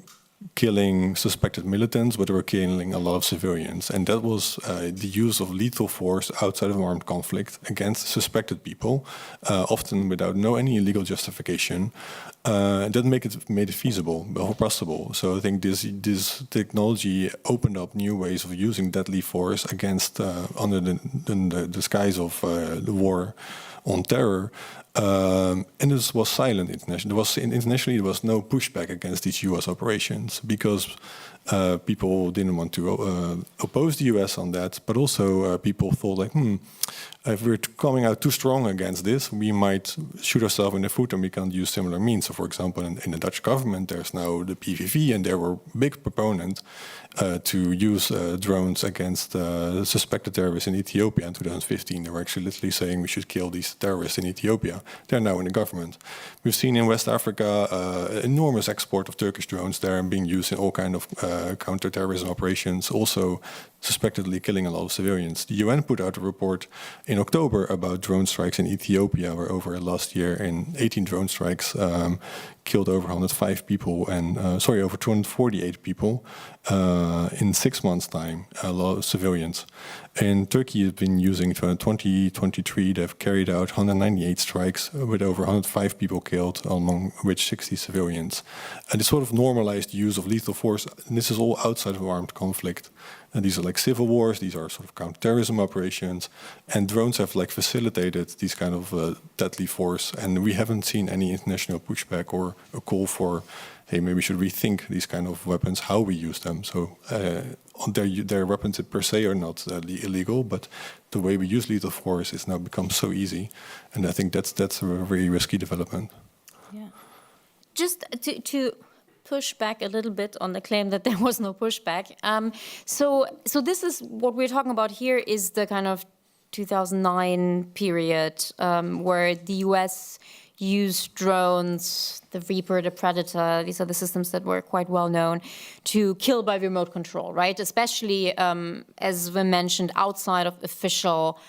killing suspected militants, but they were killing a lot of civilians. And that was the use of lethal force outside of armed conflict against suspected people, often without any legal justification. That made it feasible or possible. So I think this technology opened up new ways of using deadly force against under the skies of the war on terror. And this was silent internationally. Internationally there was no pushback against these U.S. operations because people didn't want to oppose the U.S. on that, but also people thought like, if we're coming out too strong against this, we might shoot ourselves in the foot and we can't use similar means. So, for example, in the Dutch government, there's now the PVV, and they were big proponent to use drones against suspected terrorists in Ethiopia in 2015. They were actually literally saying we should kill these terrorists in Ethiopia. They're now in the government. We've seen in West Africa enormous export of Turkish drones there and being used in all kind of counter-terrorism operations, also suspectedly killing a lot of civilians. The UN put out a report in October about drone strikes in Ethiopia, where over last year in 18 drone strikes killed over 105 people and, over 248 people in 6 months' time, a lot of civilians. And Turkey has been using, in 2023, they've carried out 198 strikes with over 105 people killed, among which 60 civilians. And this sort of normalized use of lethal force, and this is all outside of armed conflict. And these are like civil wars, these are sort of counterterrorism operations, and drones have like facilitated these kind of deadly force, and we haven't seen any international pushback or a call for, hey, maybe we should rethink these kind of weapons, how we use them. So their weapons per se are not illegal, but the way we use lethal force has now become so easy, and I think that's a very risky development. Yeah. Just to push back a little bit on the claim that there was no pushback. So this is what we're talking about here is the kind of 2009 period where the US used drones, the Reaper, the Predator, these are the systems that were quite well known, to kill by remote control, right? Especially, as we mentioned, outside of official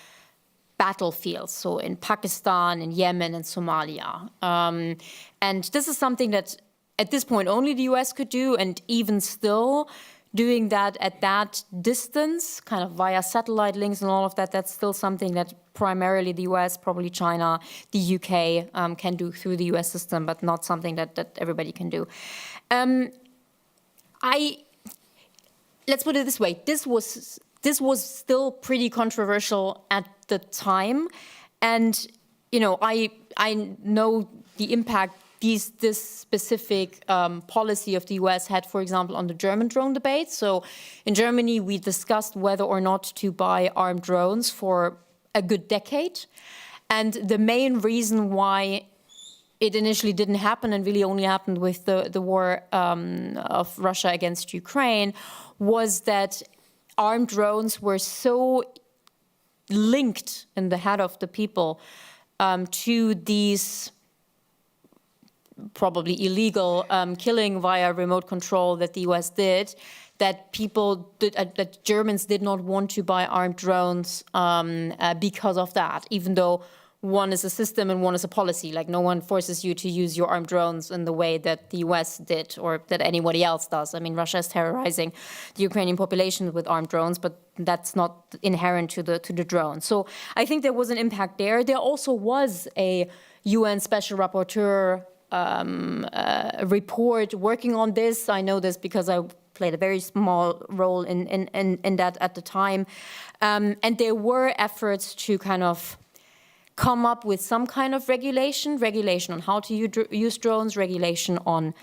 battlefields, so in Pakistan, in Yemen, and Somalia. And this is something that at this point only the US could do, and even still doing that at that distance, kind of via satellite links and all of that, that's still something that primarily the US, probably China, the UK can do through the US system, but not something that everybody can do. Let's put it this way, this was still pretty controversial at the time, and I know the impact this specific policy of the US had, for example, on the German drone debate. So in Germany, we discussed whether or not to buy armed drones for a good decade. And the main reason why it initially didn't happen and really only happened with the war of Russia against Ukraine was that armed drones were so linked in the head of the people to these probably illegal killing via remote control that the US did, that that Germans did not want to buy armed drones because of that, even though one is a system and one is a policy. Like no one forces you to use your armed drones in the way that the US did or that anybody else does. I mean, Russia is terrorizing the Ukrainian population with armed drones, but that's not inherent to the drone. So I think there was an impact there. There also was a UN Special Rapporteur report working on this. I know this because I played a very small role in that at the time. And there were efforts to kind of come up with some kind of regulation on how to use drones, regulation on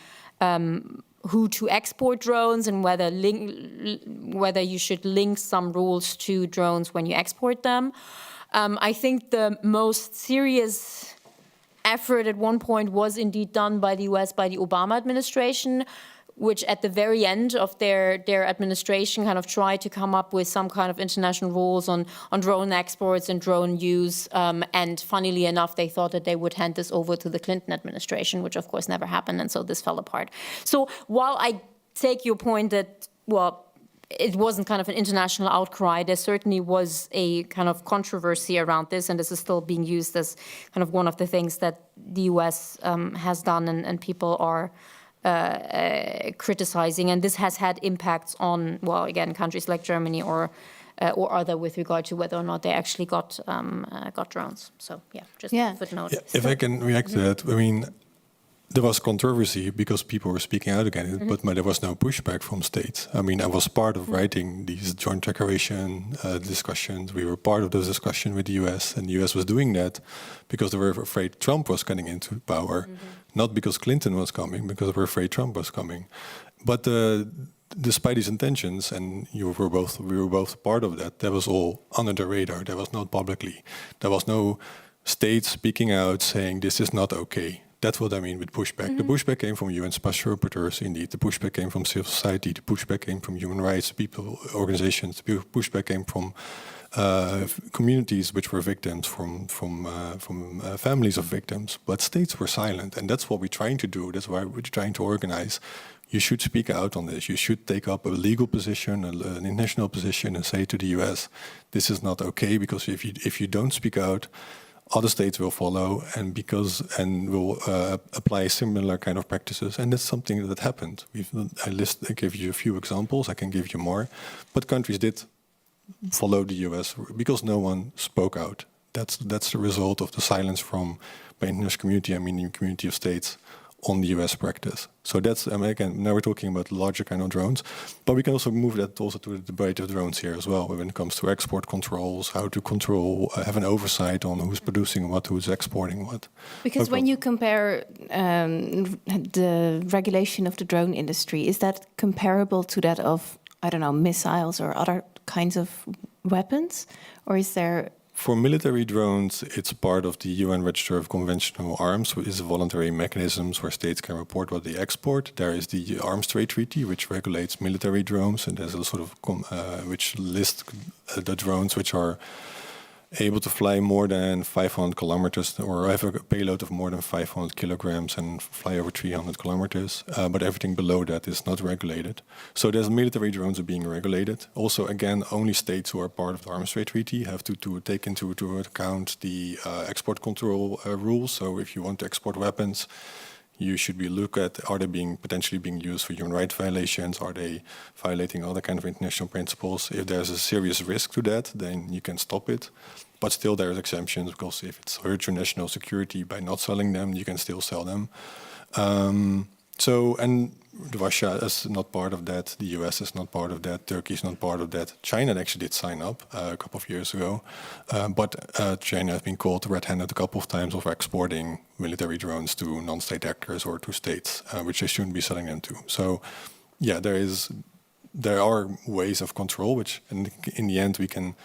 who to export drones and whether you should link some rules to drones when you export them. I think the most serious effort at one point was indeed done by the US, by the Obama administration, which at the very end of their administration kind of tried to come up with some kind of international rules on drone exports and drone use. And funnily enough, they thought that they would hand this over to the Clinton administration, which of course never happened. And so this fell apart. So while I take your point that, well, it wasn't kind of an international outcry, there certainly was a kind of controversy around this, and this is still being used as kind of one of the things that the US has done and people are criticizing, and this has had impacts on, well, again, countries like Germany or other with regard to whether or not they actually got drones. So yeah, just a footnote. Yeah, if I can react to that, I mean, there was controversy because people were speaking out against it, but there was no pushback from states. I mean, I was part of writing these joint declaration discussions. We were part of those discussions with the US, and the US was doing that because they were afraid Trump was getting into power, not because Clinton was coming, because they were afraid Trump was coming. But despite these intentions, and we were both part of that, that was all under the radar. That was not publicly. There was no state speaking out saying this is not okay. That's what I mean with pushback. The pushback came from UN special rapporteurs, indeed. The pushback came from civil society. The pushback came from human rights people, organizations. The pushback came from communities which were victims, from families of victims. But states were silent, and that's what we're trying to do. That's why we're trying to organize. You should speak out on this. You should take up a legal position, an international position, and say to the US, this is not okay, because if you don't speak out, other states will follow and will apply similar kind of practices, and that's something that happened. I gave you a few examples. I can give you more, but countries did follow the US because no one spoke out. That's the result of the silence by the international community. I mean, the community of states on the US practice. So that's, again, now we're talking about larger kind of drones, but we can also move that also to the debate of drones here as well, when it comes to export controls, how to control, have an oversight on who's producing what, who's exporting what. Because when you compare the regulation of the drone industry, is that comparable to that of, I don't know, missiles or other kinds of weapons? Or is there... For military drones, it's part of the UN Register of Conventional Arms, which is voluntary mechanisms where states can report what they export. There is the Arms Trade Treaty, which regulates military drones, and there's a sort of which lists the drones which are able to fly more than 500 kilometers or have a payload of more than 500 kilograms and fly over 300 kilometers. But everything below that is not regulated. So there's military drones are being regulated. Also, again, only states who are part of the Arms Trade Treaty have to take into account the export control rules. So if you want to export weapons, you should look at, are they potentially being used for human rights violations? Are they violating other kind of international principles? If there's a serious risk to that, then you can stop it. But still there's exemptions, because if it's hurt your national security by not selling them, you can still sell them. And Russia is not part of that. The US is not part of that. Turkey is not part of that. China actually did sign up a couple of years ago. But China has been called red-handed a couple of times of exporting military drones to non-state actors or to states, which they shouldn't be selling them to. So, yeah, there are ways of control, which in the end we can...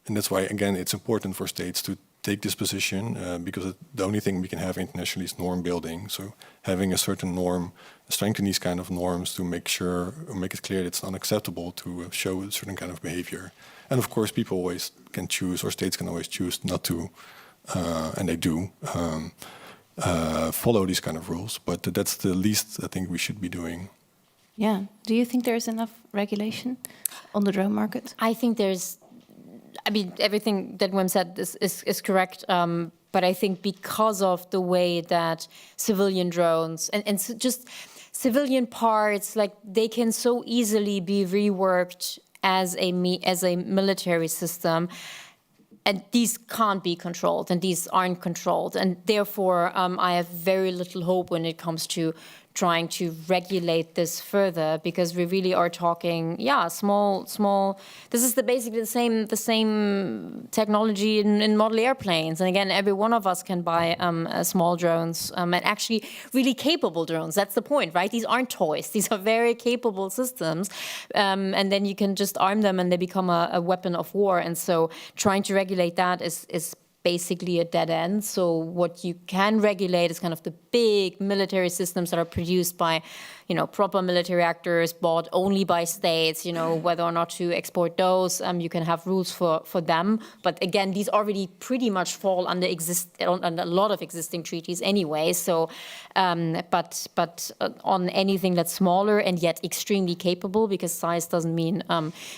And that's why, again, it's important for states to take this position, because the only thing we can have internationally is norm building. So having a certain norm, strengthen these kind of norms to make it clear that it's unacceptable to show a certain kind of behavior. And of course, people always can choose, or states can always choose not to, and they do, follow these kind of rules. But that's the least I think we should be doing. Yeah. Do you think there's enough regulation on the drone market? I think everything that Wim said is correct, but I think because of the way that civilian drones and just civilian parts, like, they can so easily be reworked as a military system, and these can't be controlled, and these aren't controlled, and therefore I have very little hope when it comes to trying to regulate this further, because we really are talking, small. This is basically the same technology in model airplanes. And again, every one of us can buy small drones, and actually really capable drones. That's the point, right? These aren't toys. These are very capable systems. And then you can just arm them and they become a weapon of war. And so trying to regulate that is basically a dead end. So what you can regulate is kind of the big military systems that are produced by, proper military actors, bought only by states, whether or not to export those. You can have rules for them. But again, these already pretty much fall under a lot of existing treaties anyway. So, but on anything that's smaller and yet extremely capable, because size doesn't mean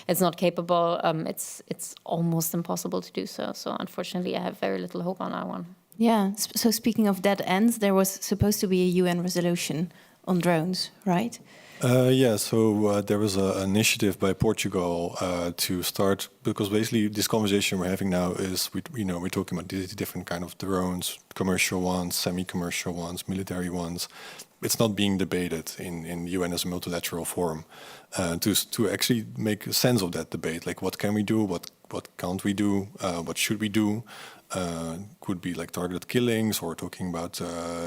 it's not capable, it's almost impossible to do so. So unfortunately, I have very little hope on that one. Yeah. So speaking of dead ends, there was supposed to be a UN resolution on drones, right? There was an initiative by Portugal to start, because basically this conversation we're having now is, we're talking about these different kind of drones, commercial ones, semi-commercial ones, military ones. It's not being debated in the UN as a multilateral forum to actually make sense of that debate. Like, what can we do? What can't we do? What should we do? Could be like targeted killings, or talking about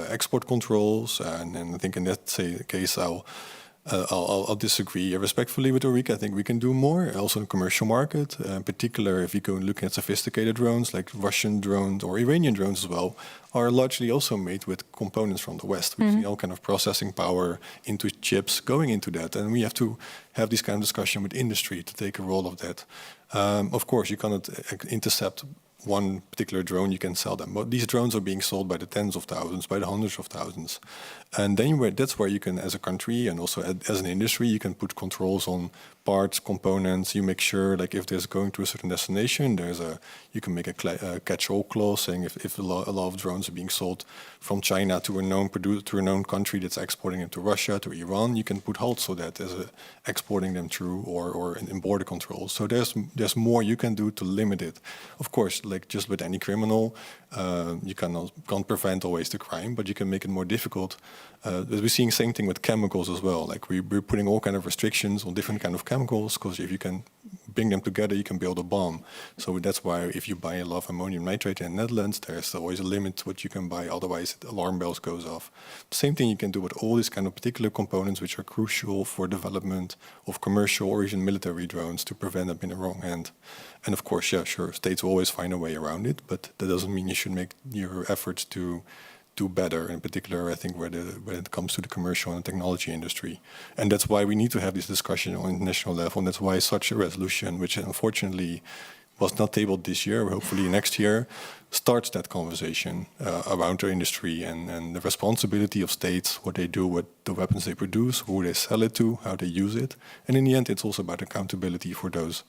export controls. And I think in that case, I'll disagree respectfully with Ulrike. I think we can do more, also in the commercial market. In particular, if you go and look at sophisticated drones, like Russian drones or Iranian drones as well, are largely also made with components from the West. We see all kind of processing power into chips going into that. And we have to have this kind of discussion with industry to take a role of that. Of course, you cannot intercept one particular drone, you can sell them. But these drones are being sold by the tens of thousands, by the hundreds of thousands. And then that's where you can, as a country and also as an industry, you can put controls on parts, components. You make sure, like, if there's going to a certain destination, you can make a catch-all clause saying if a lot of drones are being sold from China to a known country that's exporting them to Russia, to Iran, you can put halts on that as exporting them through or in border controls. So there's more you can do to limit it. Of course, like just with any criminal, you can't prevent always the crime, but you can make it more difficult. We're seeing same thing with chemicals as well. Like we're putting all kind of restrictions on different kind of chemicals, because if you can bring them together, you can build a bomb. So that's why if you buy a lot of ammonium nitrate in the Netherlands, there's always a limit to what you can buy. Otherwise, alarm bells goes off. Same thing you can do with all these kind of particular components which are crucial for development of commercial or even military drones to prevent them in the wrong hand. And of course, yeah, sure, states will always find a way around it, but that doesn't mean you should make your efforts to do better, in particular, I think, when it comes to the commercial and technology industry. And that's why we need to have this discussion on international level, and that's why such a resolution, which unfortunately was not tabled this year, hopefully next year, starts that conversation around the industry and the responsibility of states, what they do with the weapons they produce, who they sell it to, how they use it. And in the end, it's also about accountability for those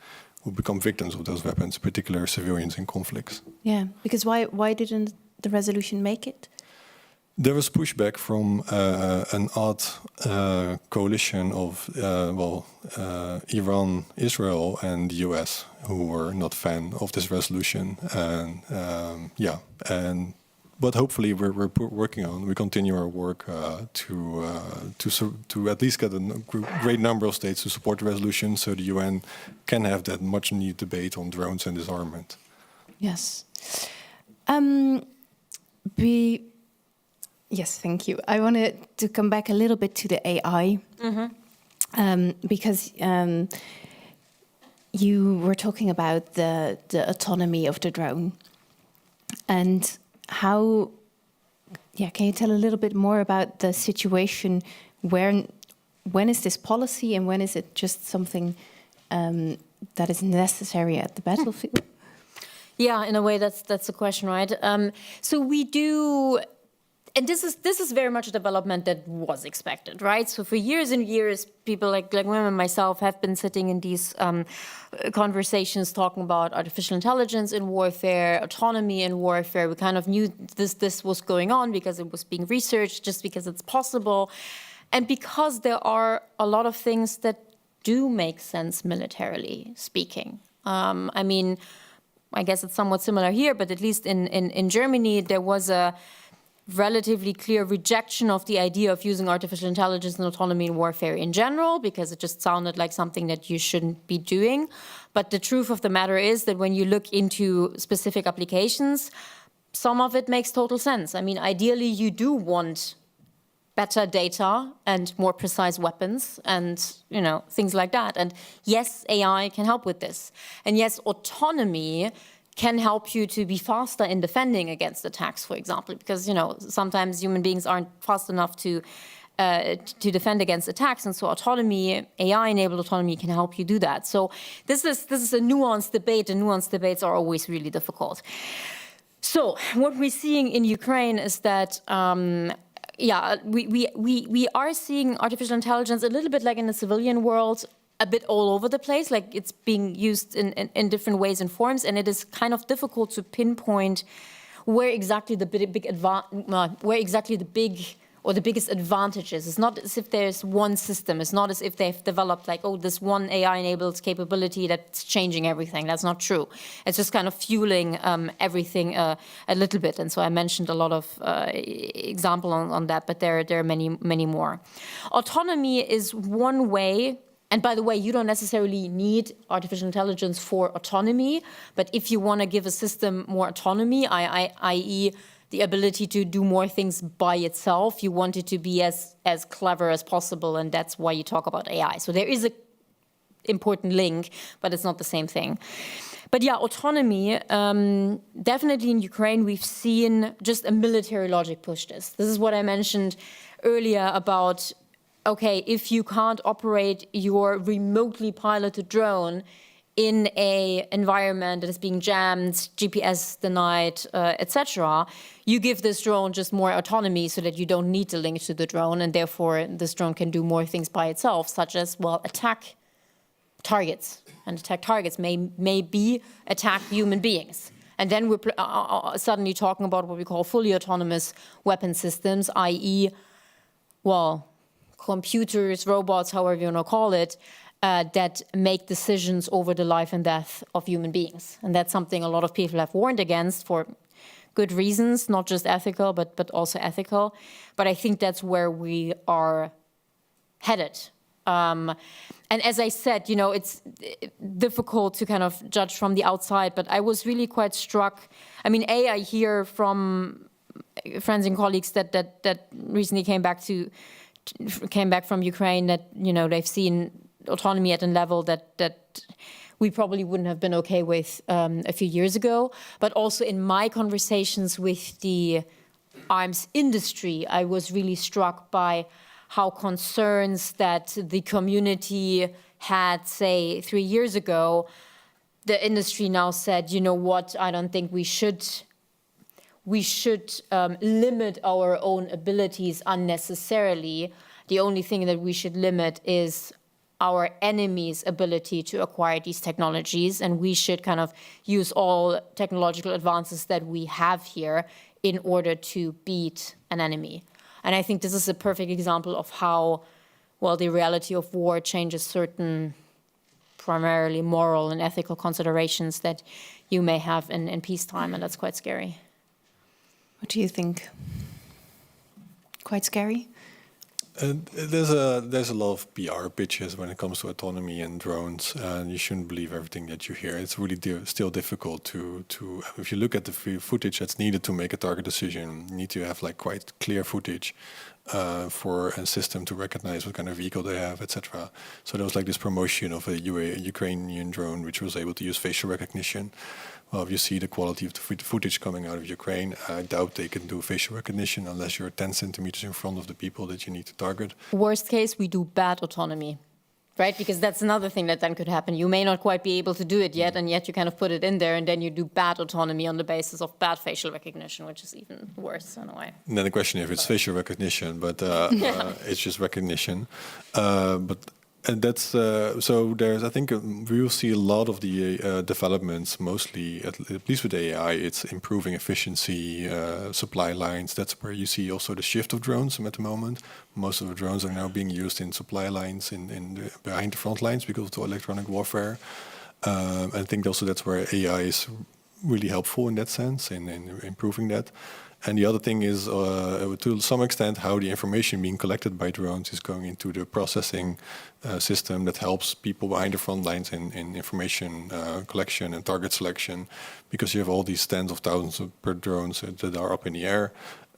who become victims of those weapons, in particular civilians in conflicts. Yeah, because why didn't the resolution make it? There was pushback from an odd coalition of Iran, Israel, and the US, who were not fan of this resolution. But hopefully we're working on. We continue our work to at least get a great number of states to support the resolution, so the UN can have that much needed debate on drones and disarmament. Yes. Yes, thank you. I wanted to come back a little bit to the AI, because you were talking about the autonomy of the drone, and how. Yeah, can you tell a little bit more about the situation when is this policy and when is it just something that is necessary at the battlefield? Yeah, in a way, that's the question, right? So we do. And this is very much a development that was expected, right? So for years and years, people like women and myself have been sitting in these conversations talking about artificial intelligence in warfare, autonomy in warfare. We kind of knew this was going on because it was being researched, just because it's possible. And because there are a lot of things that do make sense militarily speaking. I mean, I guess it's somewhat similar here, but at least in Germany, there was a relatively clear rejection of the idea of using artificial intelligence and autonomy in warfare in general, because it just sounded like something that you shouldn't be doing. But the truth of the matter is that when you look into specific applications, some of it makes total sense. I mean, ideally, you do want better data and more precise weapons and, things like that. And yes, AI can help with this. And yes, autonomy can help you to be faster in defending against attacks, for example, because, sometimes human beings aren't fast enough to defend against attacks. And so autonomy, AI-enabled autonomy can help you do that. So this is a nuanced debate, and nuanced debates are always really difficult. So what we're seeing in Ukraine is that, we are seeing artificial intelligence a little bit like in the civilian world, a bit all over the place, like it's being used in different ways and forms, and it is kind of difficult to pinpoint where exactly the big or the biggest advantages. It's not as if there's one system. It's not as if they've developed like, oh, this one AI-enabled capability that's changing everything. That's not true. It's just kind of fueling everything a little bit. And so I mentioned a lot of example on that, but there are many, many more. Autonomy is one way. And by the way, you don't necessarily need artificial intelligence for autonomy, but if you want to give a system more autonomy, i.e. the ability to do more things by itself, you want it to be as clever as possible, and that's why you talk about AI. So there is an important link, but it's not the same thing. But yeah, autonomy, definitely in Ukraine, we've seen just a military logic push this. This is what I mentioned earlier about, okay, if you can't operate your remotely piloted drone in a environment that is being jammed, GPS denied, etc., you give this drone just more autonomy so that you don't need to link to the drone, and therefore this drone can do more things by itself, such as, well, attack targets. And attack targets may be attack human beings. And then we're suddenly talking about what we call fully autonomous weapon systems, i.e., well, computers, robots, however you want to call it, that make decisions over the life and death of human beings. And that's something a lot of people have warned against for good reasons, not just ethical, but also ethical. But I think that's where we are headed. And as I said, you know, it's difficult to kind of judge from the outside, but I was really quite struck. I mean, I hear from friends and colleagues that recently came back from Ukraine that, you know, they've seen autonomy at a level that we probably wouldn't have been okay with a few years ago. But also in my conversations with the arms industry, I was really struck by how concerns that the community had, say, 3 years ago, the industry now said, you know what, I don't think we should limit our own abilities unnecessarily. The only thing that we should limit is our enemy's ability to acquire these technologies, and we should kind of use all technological advances that we have here in order to beat an enemy. And I think this is a perfect example of how, well, the reality of war changes certain primarily moral and ethical considerations that you may have in peacetime, and that's quite scary. What do you think? Quite scary? There's a lot of PR pitches when it comes to autonomy and drones, and you shouldn't believe everything that you hear. It's really still difficult to if you look at the footage that's needed to make a target decision, you need to have like quite clear footage for a system to recognize what kind of vehicle they have, etc. So there was like this promotion of a Ukrainian drone which was able to use facial recognition. Well, if you see the quality of the footage coming out of Ukraine, I doubt they can do facial recognition unless you're 10 centimeters in front of the people that you need to target. Worst case, we do bad autonomy, right? Because that's another thing that then could happen. You may not quite be able to do it yet, and yet you kind of put it in there, and then you do bad autonomy on the basis of bad facial recognition, which is even worse in a way. And then the question if it's facial recognition, but it's just recognition. And that's so. There's, I think, we will see a lot of the developments. Mostly, at least with AI, it's improving efficiency, supply lines. That's where you see also the shift of drones at the moment. Most of the drones are now being used in supply lines, behind the front lines because of the electronic warfare. I think also that's where AI is really helpful in that sense, in improving that. And the other thing is, to some extent, how the information being collected by drones is going into the processing system that helps people behind the front lines in information collection and target selection, because you have all these tens of thousands of drones that are up in the air,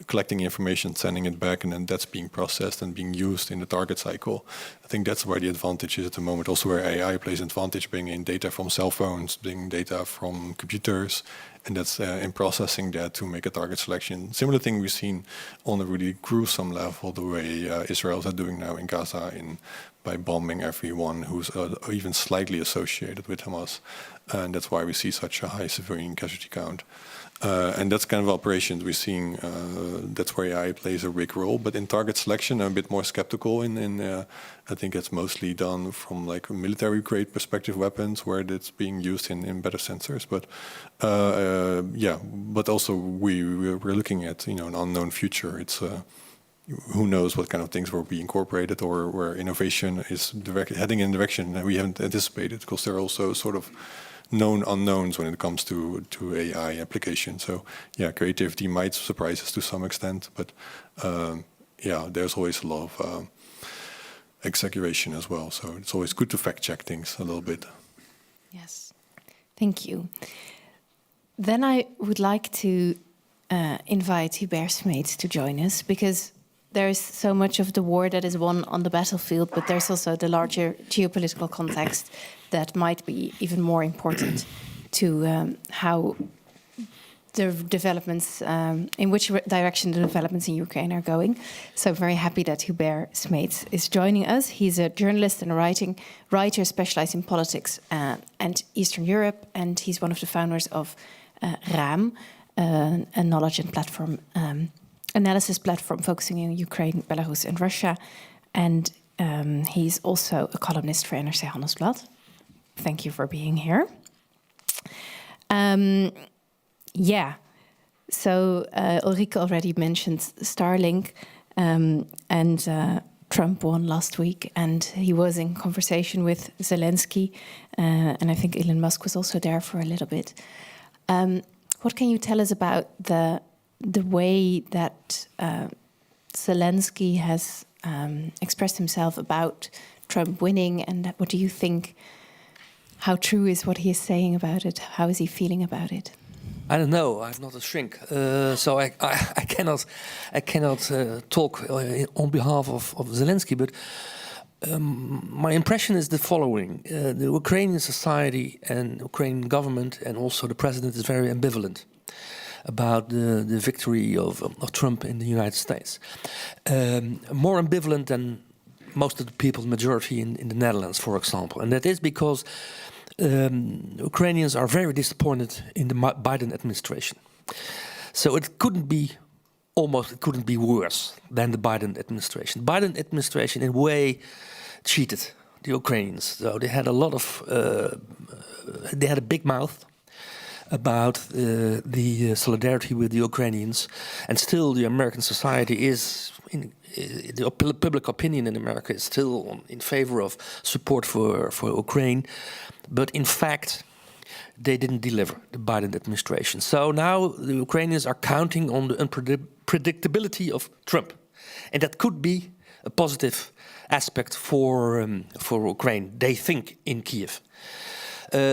collecting information, sending it back, and then that's being processed and being used in the target cycle. I think that's where the advantage is at the moment, also where AI plays an advantage, bringing in data from cell phones, bringing data from computers, and that's in processing that to make a target selection. Similar thing we've seen on a really gruesome level, the way Israelis are doing now in Gaza by bombing everyone who's even slightly associated with Hamas. And that's why we see such a high civilian casualty count. And that's kind of operations we're seeing. That's where AI plays a big role. But in target selection, I'm a bit more skeptical. I think it's mostly done from like a military-grade perspective weapons, where it's being used in better sensors. But but also we're looking at an unknown future. It's who knows what kind of things will be incorporated or where innovation is heading in a direction that we haven't anticipated, because there are also sort of known unknowns when it comes to AI application. So yeah, creativity might surprise us to some extent, but yeah, there's always a lot of exaggeration as well. So it's always good to fact check things a little bit. Yes, thank you. Then I would like to invite Hubert Smeets to join us, because there is so much of the war that is won on the battlefield, but there's also the larger geopolitical context that might be even more important to how the developments, in which direction the developments in Ukraine are going. So I'm very happy that Hubert Smeets is joining us. He's a journalist and a writer specialized in politics and Eastern Europe, and he's one of the founders of RAM, a knowledge and platform analysis platform focusing on Ukraine, Belarus, and Russia. And he's also a columnist for NRC Handelsblad. Thank you for being here. Yeah, so Ulrike already mentioned Starlink, and Trump won last week, and he was in conversation with Zelensky, and I think Elon Musk was also there for a little bit. What can you tell us about the way that Zelensky has expressed himself about Trump winning, and what do you think? How true is what he is saying about it? How is he feeling about it? I don't know. I'm not a shrink, so I cannot talk on behalf of Zelensky. But my impression is the following: the Ukrainian society and Ukrainian government, and also the president, is very ambivalent about the victory of Trump in the United States. More ambivalent than most of the people, majority in the Netherlands, for example, and that is because Ukrainians are very disappointed in the Biden administration. So it couldn't be worse than the Biden administration. Biden administration, in a way, cheated the Ukrainians. So they had they had a big mouth about the solidarity with the Ukrainians, and still the American society is, the public opinion in America is still in favor of support for Ukraine. But in fact, they didn't deliver, the Biden administration. So now the Ukrainians are counting on the unpredictability of Trump. And that could be a positive aspect for Ukraine, they think, in Kiev.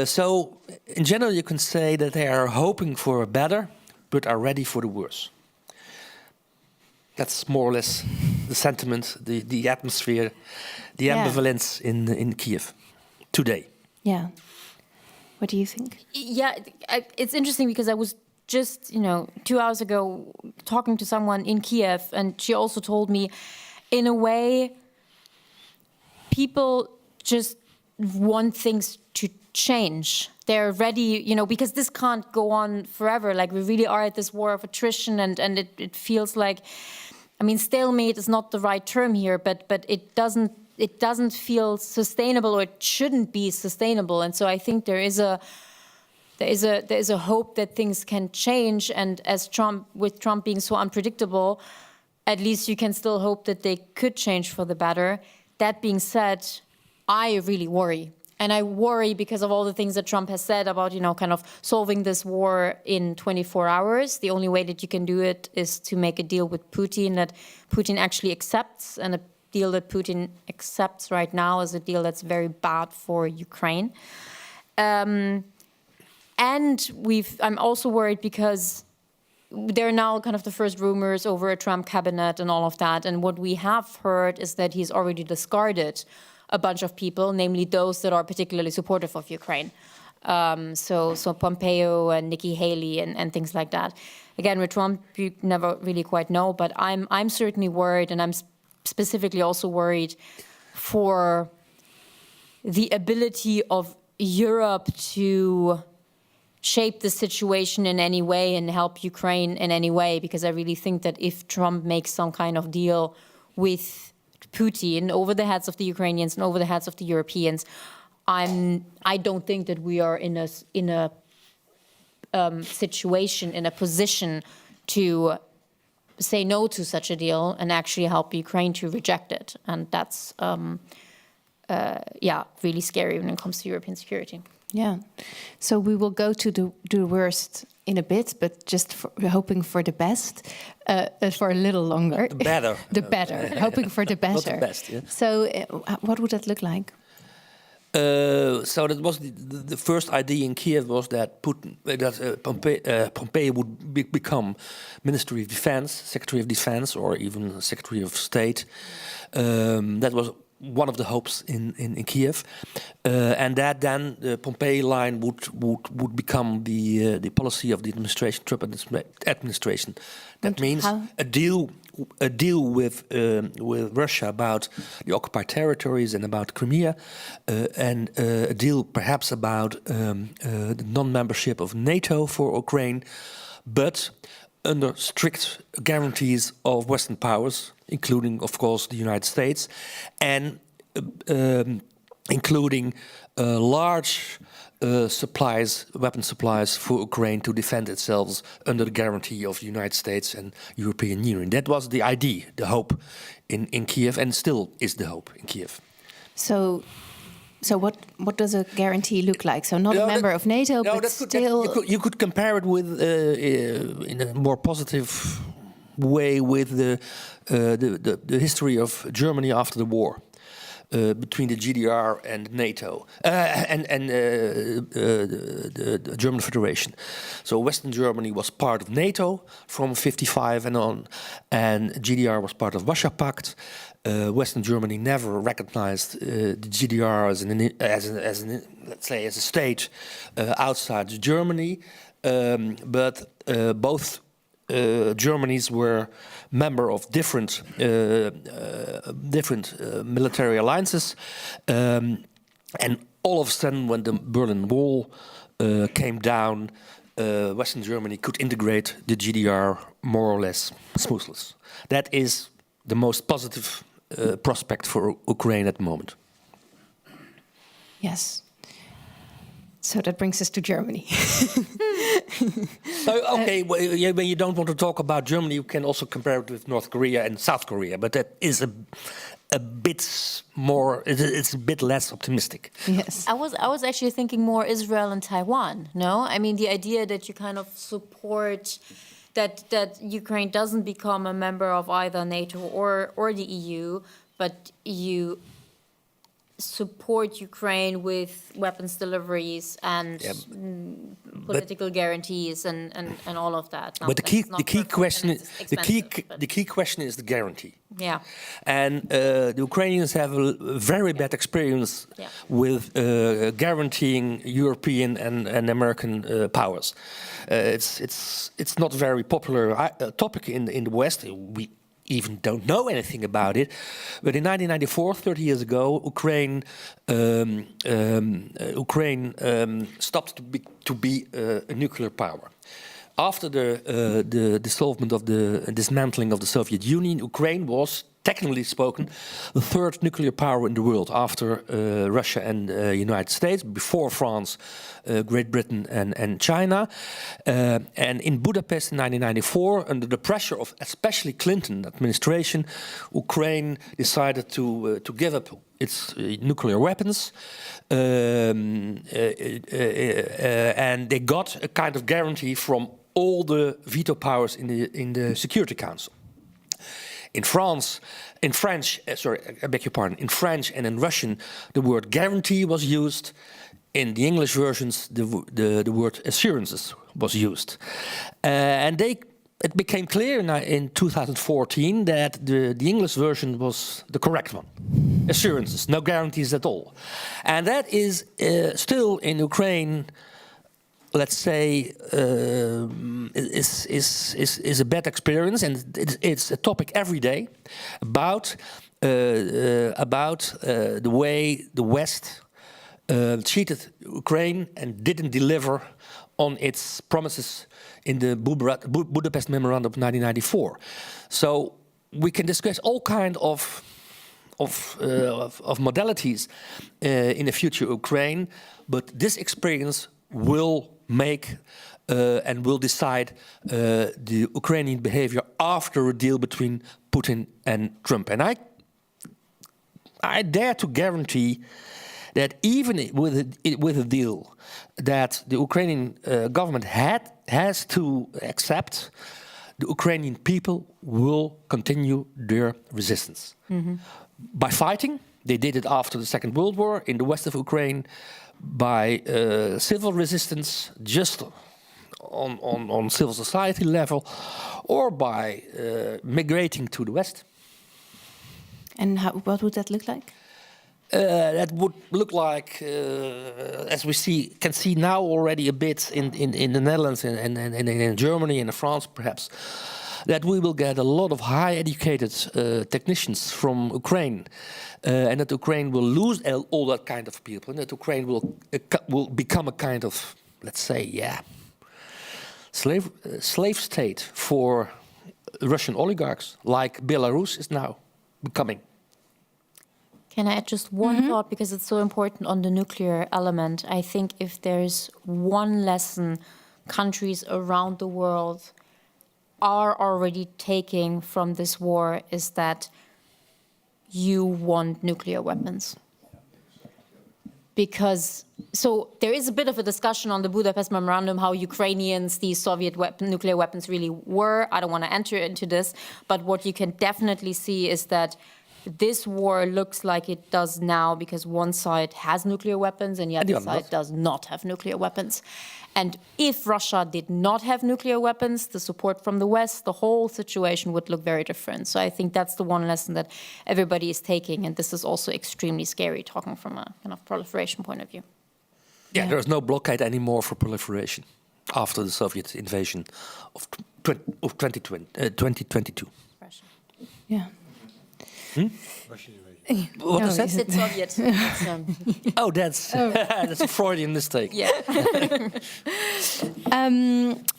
So in general, you can say that they are hoping for a better, but are ready for the worse. That's more or less the sentiment, the atmosphere, the ambivalence in Kiev today. Yeah. What do you think? Yeah, it's interesting because I was just, 2 hours ago talking to someone in Kiev, and she also told me, in a way, people just want things to change. They're ready, because this can't go on forever. Like, we really are at this war of attrition, and it feels like, stalemate is not the right term here, but it doesn't feel sustainable, or it shouldn't be sustainable. And so I think there is a hope that things can change. And with Trump being so unpredictable, at least you can still hope that they could change for the better. That being said, I really worry. And I worry because of all the things that Trump has said about, kind of solving this war in 24 hours. The only way that you can do it is to make a deal with Putin that Putin actually accepts, and a deal that Putin accepts right now is a deal that's very bad for Ukraine. And I'm also worried because there are now kind of the first rumors over a Trump cabinet and all of that. And what we have heard is that he's already discarded a bunch of people, namely those that are particularly supportive of Ukraine. So Pompeo and Nikki Haley and things like that. Again, with Trump, you never really quite know, but I'm certainly worried, and I'm specifically also worried for the ability of Europe to shape the situation in any way and help Ukraine in any way, because I really think that if Trump makes some kind of deal with Putin over the heads of the Ukrainians and over the heads of the Europeans, I don't think that we are in a situation, in a position to say no to such a deal and actually help Ukraine to reject it. And that's, really scary when it comes to European security. Yeah. So we will go to the worst in a bit, but just hoping for the best for a little longer. The better. The better. Hoping for the better. Not the best, yeah. So what would that look like? So that was the first idea in Kiev was that Pompeo would become Ministry of Defense, Secretary of Defense, or even Secretary of State. That was one of the hopes in Kiev, and that then the Pompeo line would become the policy of the administration, Trump administration. That means a deal with Russia about the occupied territories and about Crimea, and a deal perhaps about the non-membership of NATO for Ukraine, but under strict guarantees of Western powers, including, of course, the United States, and including large weapon supplies for Ukraine to defend itself under the guarantee of the United States and European Union. That was the idea, the hope in Kiev, and still is the hope in Kiev. So what does a guarantee look like? So not a member of NATO, but still... You could compare it with, in a more positive way, with the history of Germany after the war. Between the GDR and NATO and the German Federation. So Western Germany was part of NATO from 1955 and on, and GDR was part of Warsaw Pact. Western Germany never recognized the GDR as a state outside Germany, but both Germanies were member of different military alliances, and all of a sudden, when the Berlin Wall came down, Western Germany could integrate the GDR more or less smoothly. That is the most positive prospect for Ukraine at the moment. Yes. So that brings us to Germany. Okay, when you don't want to talk about Germany, you can also compare it with North Korea and South Korea, but that is a bit more. It's a bit less optimistic. Yes, I was actually thinking more Israel and Taiwan. No, I mean the idea that you kind of support that Ukraine doesn't become a member of either NATO or the EU, but you support Ukraine with weapons deliveries and political guarantees and all of that. But the key question is the guarantee. Yeah. And the Ukrainians have a very bad experience with guaranteeing European and American powers. It's not a very popular topic in the West. We even don't know anything about it. But in 1994, 30 years ago, Ukraine stopped to be a nuclear power. After the dissolvement of the dismantling of the Soviet Union, Ukraine was, technically spoken, the third nuclear power in the world after Russia and the United States, before France, Great Britain and China. And in Budapest in 1994, under the pressure of especially Clinton administration, Ukraine decided to give up its nuclear weapons, and they got a kind of guarantee from all the veto powers in the Security Council. In French and in Russian, the word guarantee was used. In the English versions, the word assurances was used. And it became clear in 2014 that the English version was the correct one. Assurances, no guarantees at all. And that is still in Ukraine, let's say, is a bad experience, and it's a topic every day about the way the West cheated Ukraine and didn't deliver on its promises in the Budapest Memorandum of 1994. So we can discuss all kind of modalities in the future Ukraine, but this experience will make and will decide the Ukrainian behavior after a deal between Putin and Trump. And I dare to guarantee that even with a deal that the Ukrainian government has to accept, the Ukrainian people will continue their resistance. By fighting. They did it after the Second World War in the west of Ukraine, by civil resistance, just on civil society level, or by migrating to the west. And what would that look like? That would look like, as we can see now already a bit in the Netherlands and in Germany and in France perhaps, that we will get a lot of high-educated technicians from Ukraine, and that Ukraine will lose all that kind of people, and that Ukraine will become a kind of, let's say, slave state for Russian oligarchs, like Belarus is now becoming. Can I add just one thought, because it's so important on the nuclear element? I think if there's one lesson countries around the world are already taking from this war, is that you want nuclear weapons. Because, so there is a bit of a discussion on the Budapest Memorandum how Ukrainians these Soviet nuclear weapons really were. I don't want to enter into this, but what you can definitely see is that this war looks like it does now because one side has nuclear weapons and the other side does not have nuclear weapons. And if Russia did not have nuclear weapons, the support from the West, the whole situation would look very different. So I think that's the one lesson that everybody is taking. And this is also extremely scary, talking from a kind of proliferation point of view. Yeah, there is no blockade anymore for proliferation after the Soviet invasion of 2022. Russia. Yeah. What is that? It's Soviet. That's a Freudian mistake. Yeah.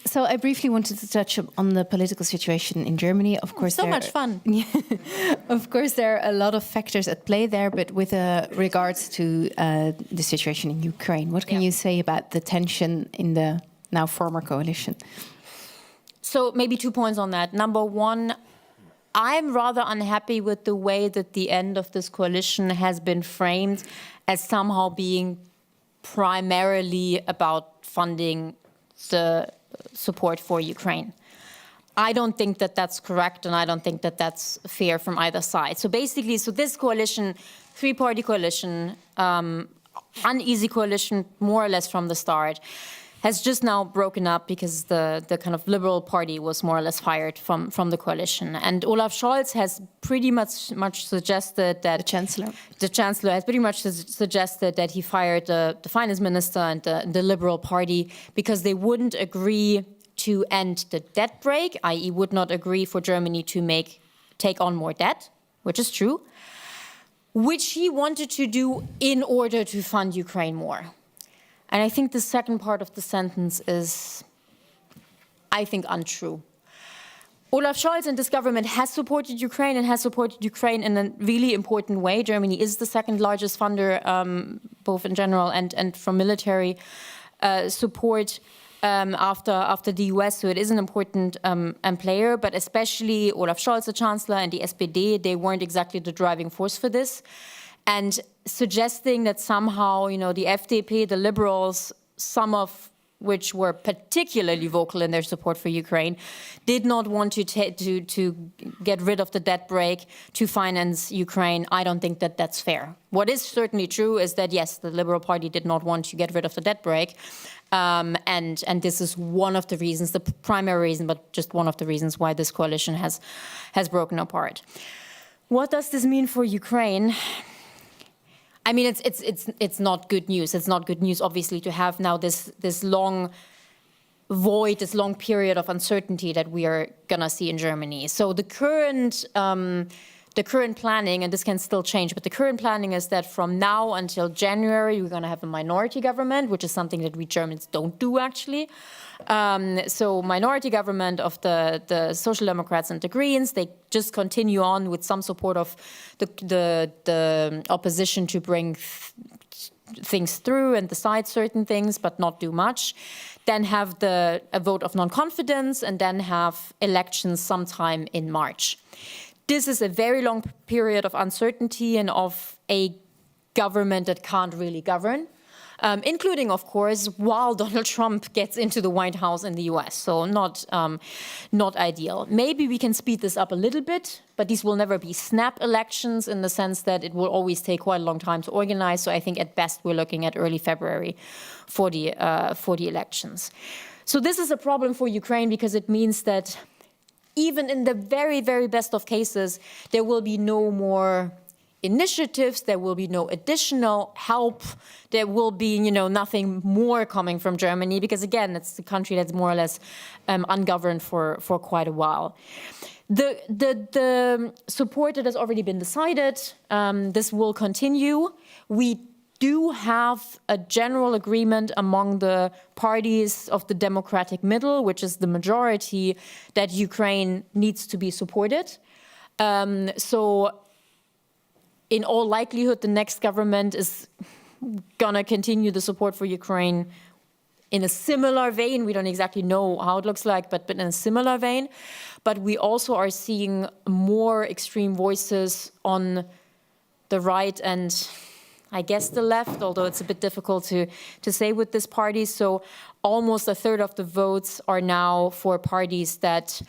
So I briefly wanted to touch on the political situation in Germany. Of course, so much fun. Of course, there are a lot of factors at play there, but with regards to the situation in Ukraine, what can you say about the tension in the now former coalition? So maybe 2 points on that. Number one, I'm rather unhappy with the way that the end of this coalition has been framed as somehow being primarily about funding the support for Ukraine. I don't think that that's correct, and I don't think that that's fair from either side. So basically, this coalition, three-party coalition, uneasy coalition more or less from the start, has just now broken up because the kind of Liberal Party was more or less fired from the coalition. And Olaf Scholz has pretty much suggested that... The Chancellor has pretty much suggested that he fired the Finance Minister and the Liberal Party because they wouldn't agree to end the debt brake, i.e. would not agree for Germany to take on more debt, which is true, which he wanted to do in order to fund Ukraine more. And I think the second part of the sentence is, I think, untrue. Olaf Scholz and this government has supported Ukraine and has supported Ukraine in a really important way. Germany is the second largest funder, both in general and from military support after the US. So it is an important player, but especially Olaf Scholz, the Chancellor, and the SPD, they weren't exactly the driving force for this. And suggesting that somehow, the FDP, the Liberals, some of which were particularly vocal in their support for Ukraine, did not want to get rid of the debt brake to finance Ukraine. I don't think that that's fair. What is certainly true is that, yes, the Liberal Party did not want to get rid of the debt brake. And this is one of the reasons, the primary reason, but just one of the reasons why this coalition has broken apart. What does this mean for Ukraine? I mean, it's not good news. It's not good news, obviously, to have now this long void, this long period of uncertainty that we are gonna see in Germany. So the current planning, and this can still change, but the current planning is that from now until January, we're gonna have a minority government, which is something that we Germans don't do, actually. So minority government of the Social Democrats and the Greens, they just continue on with some support of the opposition to bring things through and decide certain things, but not do much. Then have a vote of non-confidence, and then have elections sometime in March. This is a very long period of uncertainty and of a government that can't really govern. Including, of course, while Donald Trump gets into the White House in the US. So not ideal. Maybe we can speed this up a little bit, but these will never be snap elections in the sense that it will always take quite a long time to organize. So I think at best we're looking at early February for the elections. So this is a problem for Ukraine because it means that even in the very, very best of cases, there will be no more initiatives, there will be no additional help, there will be, nothing more coming from Germany, because again, it's the country that's more or less ungoverned for quite a while. The support that has already been decided, this will continue. We do have a general agreement among the parties of the democratic middle, which is the majority, that Ukraine needs to be supported. So in all likelihood, the next government is going to continue the support for Ukraine in a similar vein. We don't exactly know how it looks like, but in a similar vein. But we also are seeing more extreme voices on the right and I guess the left, although it's a bit difficult to say with this party. So almost a third of the votes are now for parties that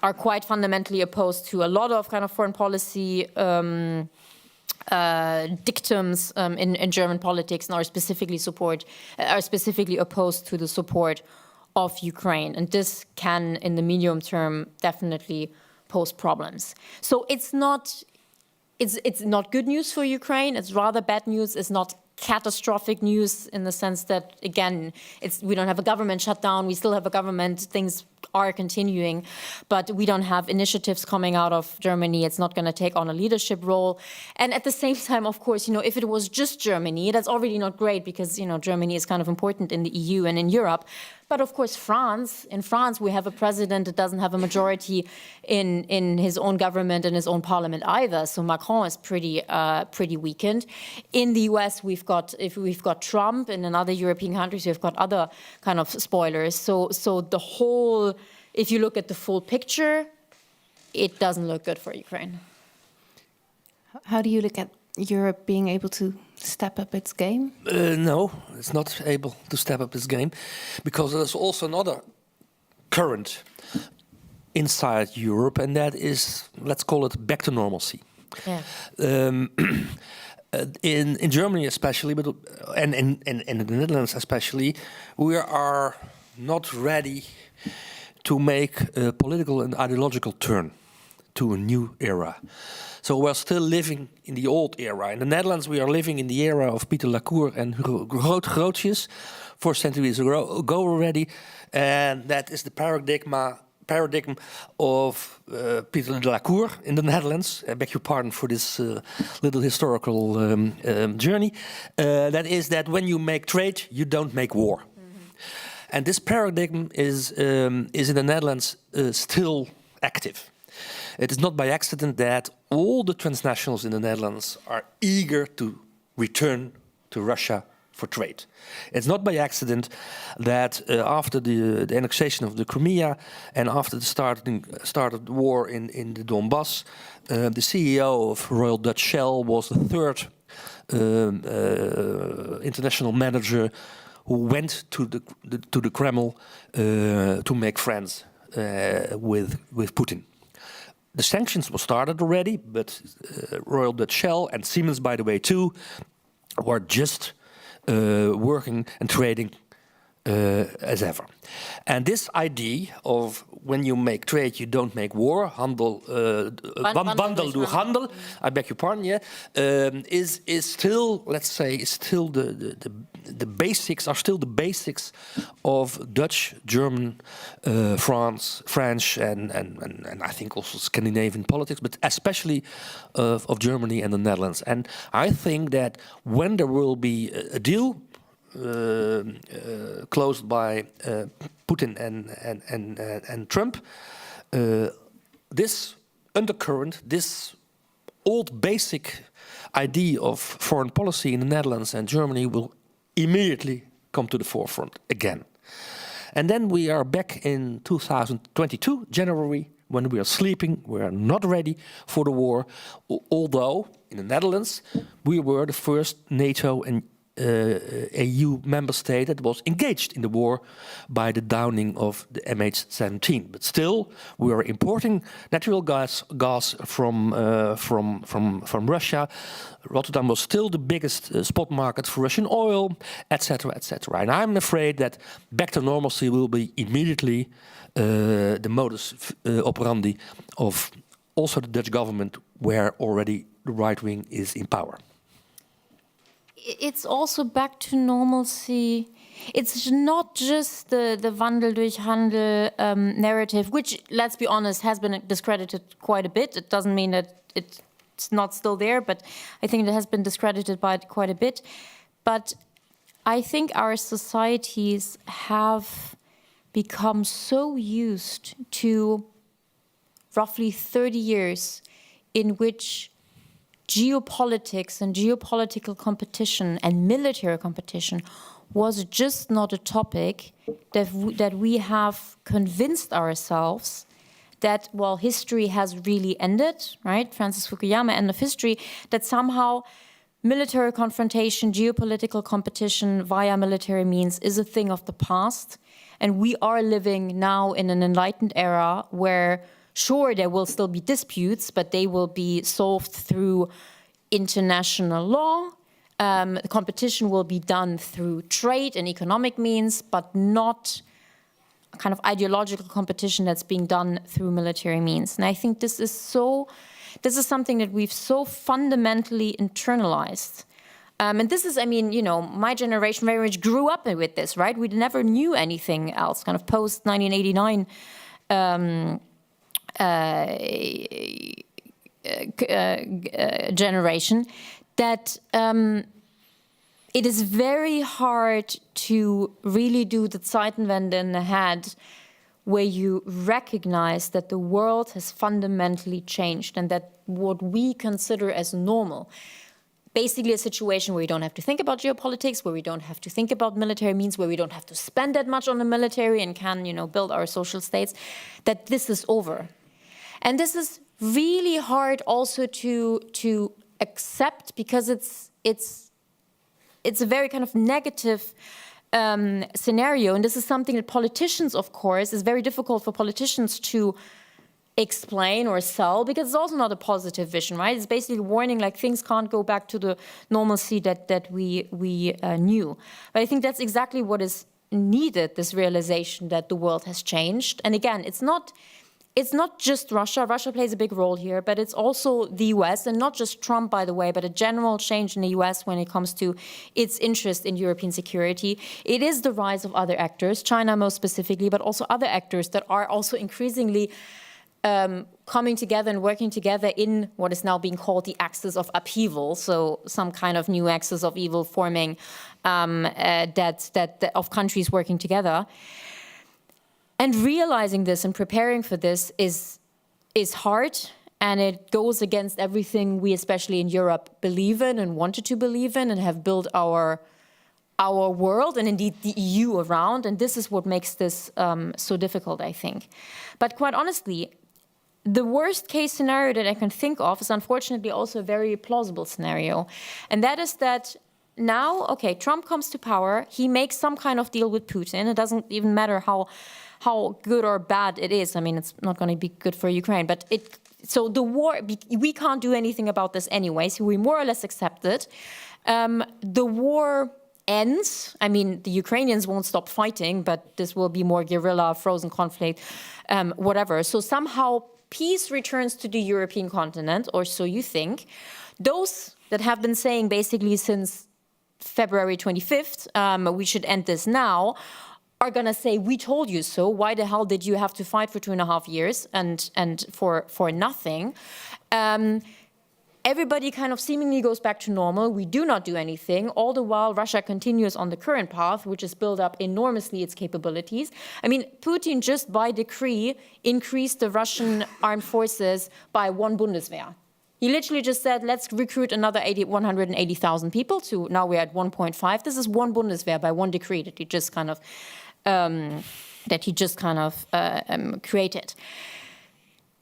are quite fundamentally opposed to a lot of kind of foreign policy dictums in German politics, and are specifically opposed to the support of Ukraine. And this can, in the medium term, definitely pose problems. So it's not good news for Ukraine. It's rather bad news. It's not catastrophic news in the sense that, again, we don't have a government shutdown. We still have a government. Things are continuing, but we don't have initiatives coming out of Germany. It's not going to take on a leadership role. And at the same time, of course, if it was just Germany, that's already not great because, Germany is kind of important in the EU and in Europe. But of course, in France, we have a president that doesn't have a majority in his own government and his own parliament either. So Macron is pretty weakened. In the US, we've got Trump. In other European countries, we've got other kind of spoilers. So the whole, if you look at the full picture, it doesn't look good for Ukraine. How do you look at Europe being able to step up its game? No, it's not able to step up its game, because there's also another current inside Europe, and that is, let's call it, back to normalcy. Yeah. In Germany especially, but and in the Netherlands especially, we are not ready to make a political and ideological turn to a new era. So we're still living in the old era. In the Netherlands, we are living in the era of Pieter Lacour and Grootjes, 4 centuries ago already, and that is the paradigm of Pieter Lacour in the Netherlands. I beg your pardon for this little historical journey. That is that when you make trade, you don't make war. Mm-hmm. And this paradigm is in the Netherlands still active. It is not by accident that all the transnationals in the Netherlands are eager to return to Russia for trade. It's not by accident that after the annexation of the Crimea and after the start of the war in the Donbass, the CEO of Royal Dutch Shell was the third international manager who went to the Kremlin to make friends with Putin. The sanctions were started already, but Royal Dutch Shell and Siemens, by the way, too, were just working and trading as ever. And this idea of when you make trade, you don't make war, handel, wandel door handel, I beg your pardon, yeah, is still, let's say, the basics are still the basics of Dutch, German, French, and I think also Scandinavian politics, but especially of Germany and the Netherlands. And I think that when there will be a deal closed by Putin and Trump, this undercurrent, this old basic idea of foreign policy in the Netherlands and Germany will immediately come to the forefront again. And then we are back in 2022, January, when we are sleeping, we are not ready for the war, although in the Netherlands we were the first NATO and EU member state that was engaged in the war by the downing of the MH17. But still, we are importing natural gas from Russia. Rotterdam was still the biggest spot market for Russian oil, etc., etc. And I'm afraid that back to normalcy will be immediately the modus operandi of also the Dutch government, where already the right wing is in power. It's also back to normalcy. It's not just the Wandel durch Handel narrative, which, let's be honest, has been discredited quite a bit. It doesn't mean that it's not still there, but I think it has been discredited by quite a bit. But I think our societies have become so used to roughly 30 years in which geopolitics and geopolitical competition and military competition was just not a topic that we have convinced ourselves that, well, history has really ended, right? Francis Fukuyama, end of history, that somehow military confrontation, geopolitical competition via military means is a thing of the past. And we are living now in an enlightened era where, sure, there will still be disputes, but they will be solved through international law. The competition will be done through trade and economic means, but not a kind of ideological competition that's being done through military means. And I think this is something that we've so fundamentally internalized. And this is, I mean, you know, my generation very much grew up with this, right? We never knew anything else, kind of post-1989 generation, that it is very hard to really do the Zeitenwende in the head where you recognize that the world has fundamentally changed and that what we consider as normal, basically a situation where we don't have to think about geopolitics, where we don't have to think about military means, where we don't have to spend that much on the military and can, you know, build our social states, that this is over. And this is really hard also to accept, because it's a very kind of negative scenario. And this is something that politicians, of course, is very difficult for politicians to explain or sell, because it's also not a positive vision, right? It's basically warning, like, things can't go back to the normalcy that we knew. But I think that's exactly what is needed, this realization that the world has changed. And again, it's not just Russia. Russia plays a big role here, but it's also the US, and not just Trump, by the way, but a general change in the US when it comes to its interest in European security. It is the rise of other actors, China most specifically, but also other actors that are also increasingly coming together and working together in what is now being called the axis of upheaval, so some kind of new axis of evil forming that of countries working together. And realizing this and preparing for this is hard, and it goes against everything we, especially in Europe, believe in and wanted to believe in and have built our world and indeed the EU around. And this is what makes this so difficult, I think. But quite honestly, the worst case scenario that I can think of is unfortunately also a very plausible scenario. And that is that now, okay, Trump comes to power, he makes some kind of deal with Putin. It doesn't even matter how good or bad it is. I mean, it's not going to be good for Ukraine, but so the war, we can't do anything about this anyway, so we more or less accept it. The war ends. I mean, the Ukrainians won't stop fighting, but this will be more guerrilla, frozen conflict, whatever. So somehow peace returns to the European continent, or so you think. Those that have been saying basically since February 25th, we should end this now, are going to say, we told you so. Why the hell did you have to fight for 2.5 years and for nothing? Everybody kind of seemingly goes back to normal. We do not do anything. All the while, Russia continues on the current path, which has built up enormously its capabilities. I mean, Putin just by decree increased the Russian armed forces by 1 Bundeswehr. He literally just said, let's recruit another 180,000 people to, now we're at 1.5. This is one Bundeswehr by one decree that he just kind of created.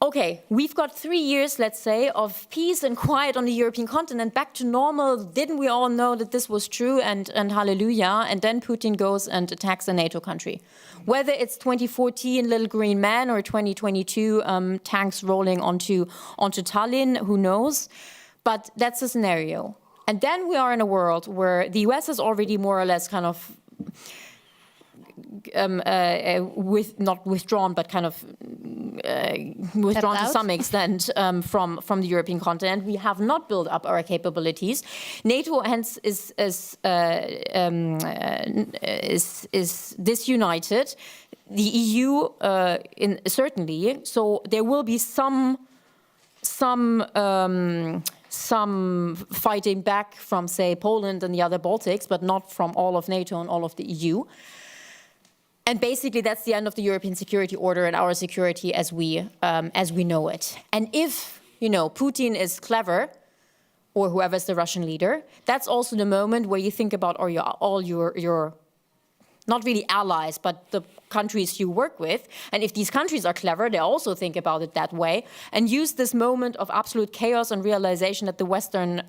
Okay, we've got 3 years, let's say, of peace and quiet on the European continent, back to normal. Didn't we all know that this was true? And hallelujah. And then Putin goes and attacks a NATO country. Whether it's 2014 Little Green Man or 2022 tanks rolling onto Tallinn, who knows? But that's the scenario. And then we are in a world where the US is already more or less kind of not withdrawn, but kind of withdrawn to some extent from the European continent. We have not built up our capabilities. NATO hence is disunited. The EU certainly. So there will be some fighting back from, say, Poland and the other Baltics, but not from all of NATO and all of the EU. And basically, that's the end of the European security order and our security as we know it. And if, Putin is clever, or whoever's the Russian leader, that's also the moment where you think about all your not really allies, but the countries you work with. And if these countries are clever, they also think about it that way and use this moment of absolute chaos and realization that the Western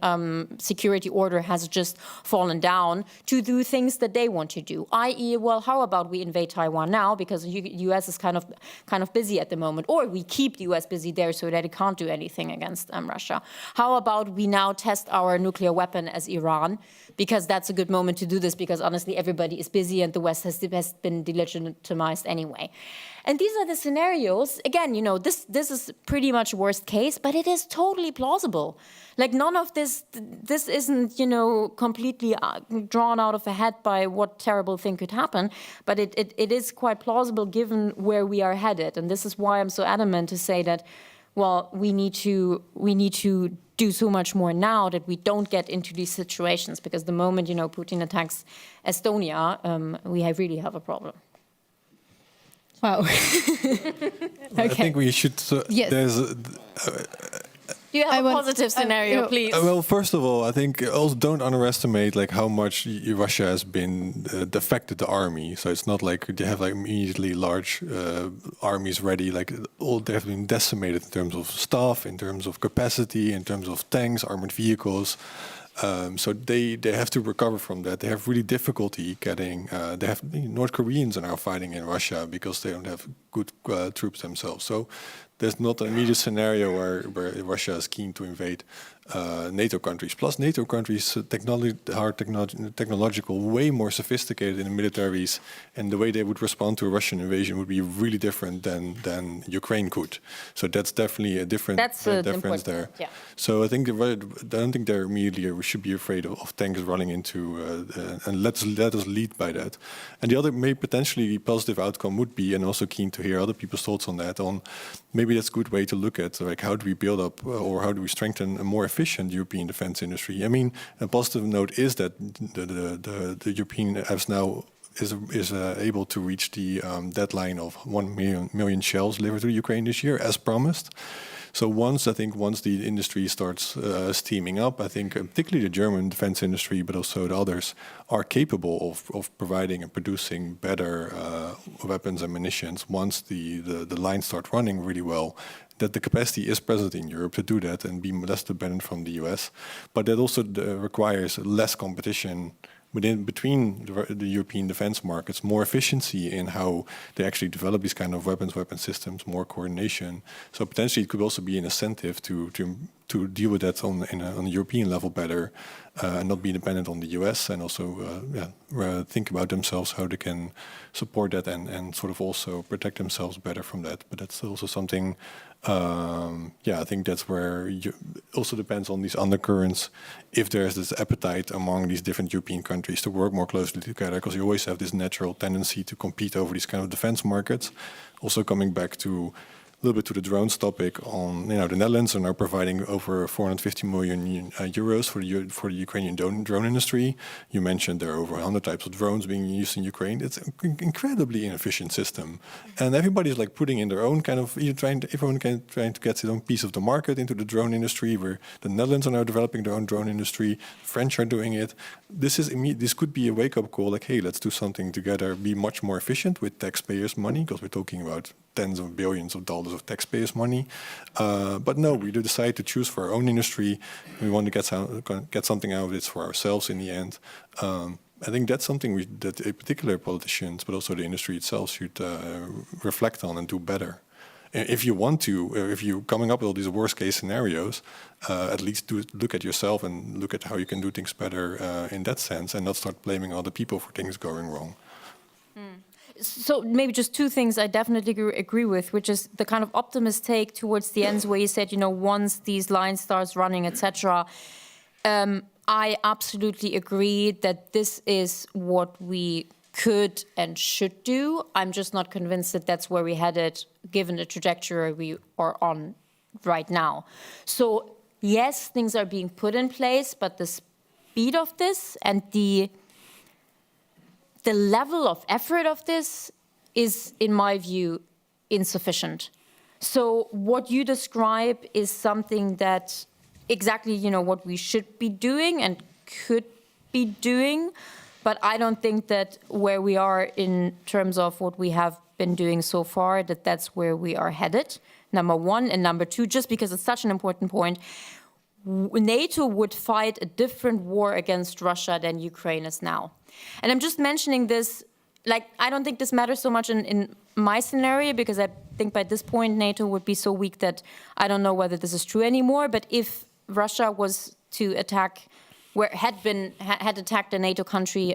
security order has just fallen down to do things that they want to do. I.e., well, how about we invade Taiwan now because the U.S. is kind of busy at the moment, or we keep the U.S. busy there so that it can't do anything against Russia. How about we now test our nuclear weapon as Iran, because that's a good moment to do this, because honestly everybody is busy and the West has been delegitimized anyway. And these are the scenarios. Again, this is pretty much worst case, but it is totally plausible. Like none of this isn't, completely drawn out of a hat by what terrible thing could happen, but it is quite plausible given where we are headed. And this is why I'm so adamant to say that, well, we need to do so much more now that we don't get into these situations, because the moment, Putin attacks Estonia, we really have a problem. Wow. I think we should. Yes. Do you have a positive scenario, please? Well, first of all, I think also don't underestimate how much Russia has been defected the army. So it's not like they have immediately large armies ready. They have been decimated in terms of staff, in terms of capacity, in terms of tanks, armored vehicles. So they have to recover from that. They have really difficulty getting. They have North Koreans are now fighting in Russia because they don't have good troops themselves. So there's not an immediate scenario where Russia is keen to invade NATO countries. Plus, NATO countries technological, way more sophisticated in the militaries, and the way they would respond to a Russian invasion would be really different than Ukraine could. So that's definitely a difference there. Yeah. So I think I don't think they're immediately. We should be afraid of tanks running into, and let us lead by that. And the other potentially positive outcome would be, and also keen to hear other people's thoughts on that. On maybe that's a good way to look at how do we build up or how do we strengthen a more efficient European defense industry. I mean, a positive note is that the European apps now is able to reach the deadline of 1 million shells delivered to Ukraine this year, as promised. So once the industry starts steaming up, I think particularly the German defense industry, but also the others, are capable of providing and producing better weapons and munitions. Once the lines start running really well, that the capacity is present in Europe to do that and be less dependent from the US. But that also requires less competition between the European defense markets, more efficiency in how they actually develop these kind of weapon systems, more coordination. So potentially it could also be an incentive to deal with that on a European level better, and not be dependent on the US, and also think about themselves how they can support that and sort of also protect themselves better from that. But that's also something. I think that's where also depends on these undercurrents. If there's this appetite among these different European countries to work more closely together, because you always have this natural tendency to compete over these kind of defense markets. Also coming back to little bit to the drones topic. On the Netherlands are now providing over 450 million euros for the Ukrainian drone industry. You mentioned there are over 100 types of drones being used in Ukraine. It's an incredibly inefficient system, and everybody's like putting in their own kind of trying to get their own piece of the market into the drone industry. Where the Netherlands are now developing their own drone industry, the French are doing it. This could be a wake-up call. Like, hey, let's do something together. Be much more efficient with taxpayers' money, because we're talking about tens of billions of dollars of taxpayers' money. But no, we do decide to choose for our own industry. We want to get something out of this for ourselves in the end. I think that's something that particular politicians, but also the industry itself, should reflect on and do better. If you want to, if you're coming up with all these worst-case scenarios, at least look at yourself and look at how you can do things better in that sense, and not start blaming other people for things going wrong. So maybe just two things I definitely agree with, which is the kind of optimist take towards the ends where you said, once these lines starts running, etc. I absolutely agree that this is what we could and should do. I'm just not convinced that that's where we headed, given the trajectory we are on right now. So yes, things are being put in place, but the speed of this and the level of effort of this is, in my view, insufficient. So what you describe is something that exactly, what we should be doing and could be doing. But I don't think that where we are in terms of what we have been doing so far, that's where we are headed, number one. And number two, just because it's such an important point, NATO would fight a different war against Russia than Ukraine is now. And I'm just mentioning this, I don't think this matters so much in my scenario, because I think by this point NATO would be so weak that I don't know whether this is true anymore. But if Russia was to attack, had attacked a NATO country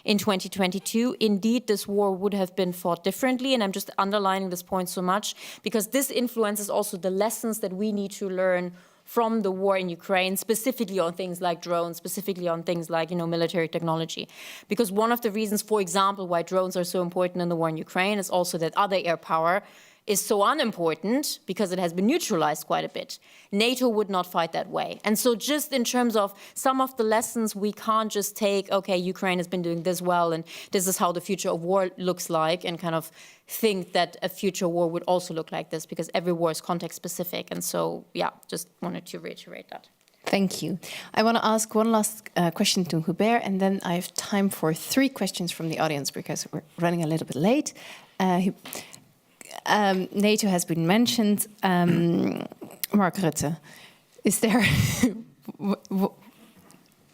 in 2022, indeed this war would have been fought differently. And I'm just underlining this point so much because this influences also the lessons that we need to learn from the war in Ukraine, specifically on things like drones, specifically on things like, military technology. Because one of the reasons, for example, why drones are so important in the war in Ukraine is also that other air power is so unimportant because it has been neutralized quite a bit. NATO would not fight that way. And so just in terms of some of the lessons, we can't just take, okay, Ukraine has been doing this well and this is how the future of war looks like, and kind of think that a future war would also look like this, because every war is context specific. And so, just wanted to reiterate that. Thank you. I want to ask one last question to Hubert, and then I have time for 3 questions from the audience because we're running a little bit late. NATO has been mentioned. Mark Rutte, is there?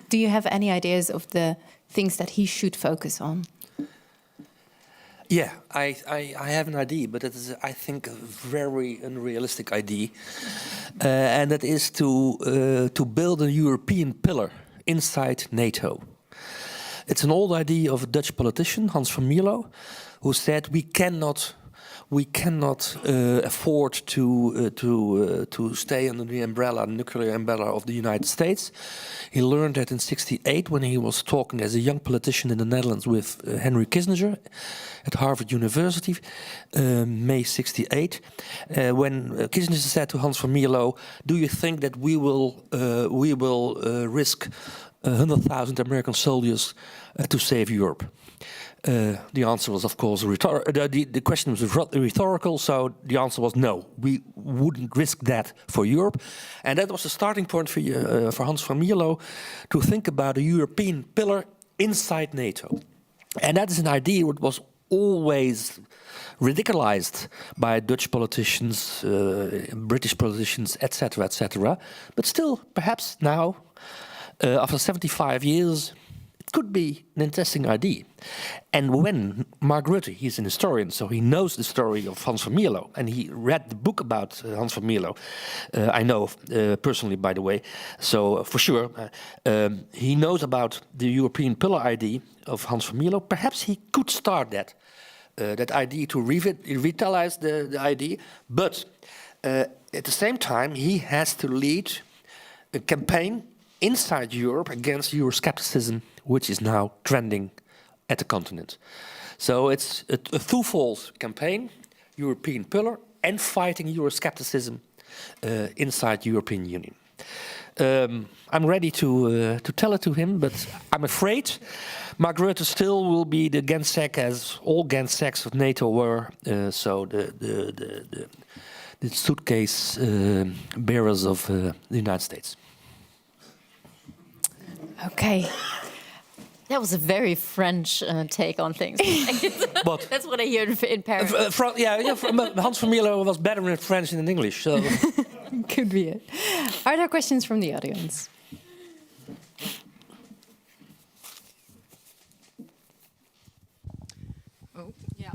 Do you have any ideas of the things that he should focus on? Yeah, I have an idea, but it is, I think, a very unrealistic idea, and that is to build a European pillar inside NATO. It's an old idea of a Dutch politician, Hans van Mierlo, who said we cannot afford to stay under the nuclear umbrella of the United States. He learned that in '68 when he was talking as a young politician in the Netherlands with Henry Kissinger at Harvard University, May '68, when Kissinger said to Hans van Mierlo, "Do you think that we will risk 100,000 American soldiers to save Europe?" The answer was, of course, the question was rhetorical, so the answer was no. We wouldn't risk that for Europe. And that was the starting point for Hans van Mierlo to think about a European pillar inside NATO. And that is an idea that was always ridiculized by Dutch politicians, British politicians, etc., etc. But still, perhaps now, after 75 years, it could be an interesting idea. And when Mark Rutte, he's an historian, so he knows the story of Hans van Mierlo, and he read the book about Hans van Mierlo. I know personally, by the way, so for sure, he knows about the European pillar idea of Hans van Mierlo. Perhaps he could start that idea to revitalize the idea, but at the same time, he has to lead a campaign inside Europe against Euroscepticism, which is now trending at the continent. So it's a twofold campaign, European pillar, and fighting Euroscepticism inside European Union. I'm ready to tell it to him, but I'm afraid Mark Rutte still will be the Gensec, as all Gensecs of NATO were. So the suitcase bearers of the United States. Okay. That was a very French take on things. But That's what I hear in Paris. Hans van Mierlo was better in French than in English. So. Could be it. Are there questions from the audience?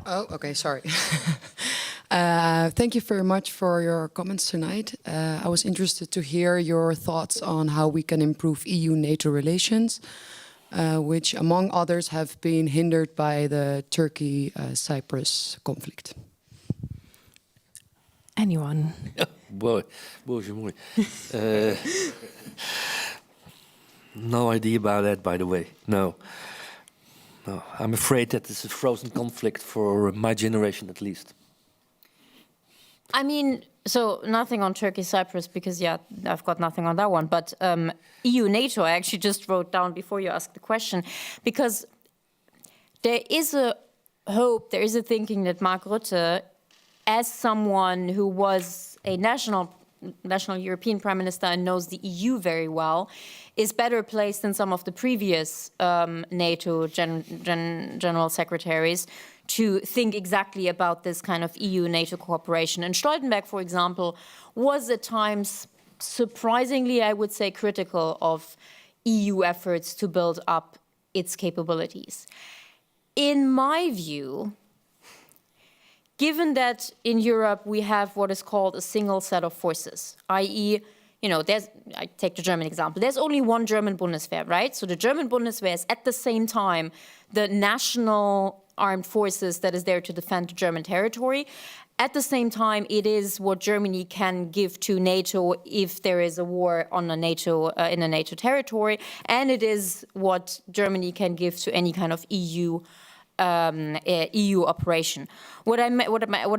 Oh, okay, sorry. Thank you very much for your comments tonight. I was interested to hear your thoughts on how we can improve EU-NATO relations, which, among others, have been hindered by the Turkey-Cyprus conflict. Anyone? Boy, no idea about that, by the way. No, I'm afraid that it's a frozen conflict for my generation, at least. I mean, so nothing on Turkey, Cyprus, because, yeah, I've got nothing on that one. But EU-NATO, I actually just wrote down before you asked the question, because there is a hope, there is a thinking that Mark Rutte, as someone who was a national European Prime Minister and knows the EU very well, is better placed than some of the previous NATO general secretaries to think exactly about this kind of EU-NATO cooperation. And Stoltenberg, for example, was at times surprisingly, I would say, critical of EU efforts to build up its capabilities. In my view, given that in Europe we have what is called a single set of forces, i.e., I take the German example, there's only one German Bundeswehr, right? So the German Bundeswehr is at the same time the national armed forces that is there to defend the German territory. At the same time, it is what Germany can give to NATO if there is a war on a NATO in a NATO territory, and it is what Germany can give to any kind of EU operation. What I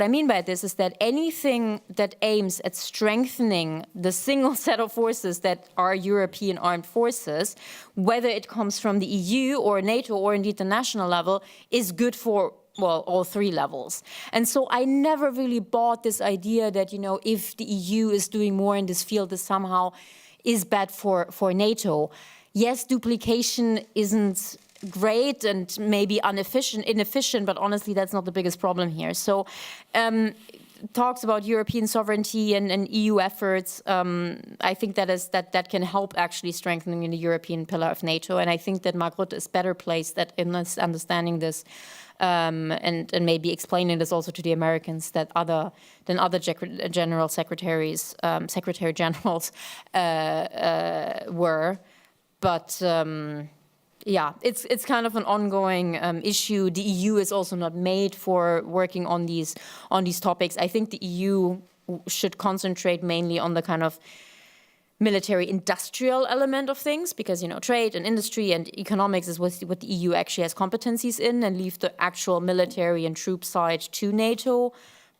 mean by this is that anything that aims at strengthening the single set of forces that are European armed forces, whether it comes from the EU or NATO or indeed the national level, is good for, well, all three levels. And so I never really bought this idea that, if the EU is doing more in this field, this somehow is bad for NATO. Yes, duplication isn't great and maybe inefficient, but honestly, that's not the biggest problem here. So talks about European sovereignty and EU efforts, I think that can help actually strengthening the European pillar of NATO. And I think that Mark Rutte is better placed in understanding this and maybe explaining this also to the Americans than other general secretaries, secretary generals were. But yeah, it's kind of an ongoing issue. The EU is also not made for working on these topics. I think the EU should concentrate mainly on the kind of military industrial element of things, because trade and industry and economics is what the EU actually has competencies in, and leave the actual military and troop side to NATO.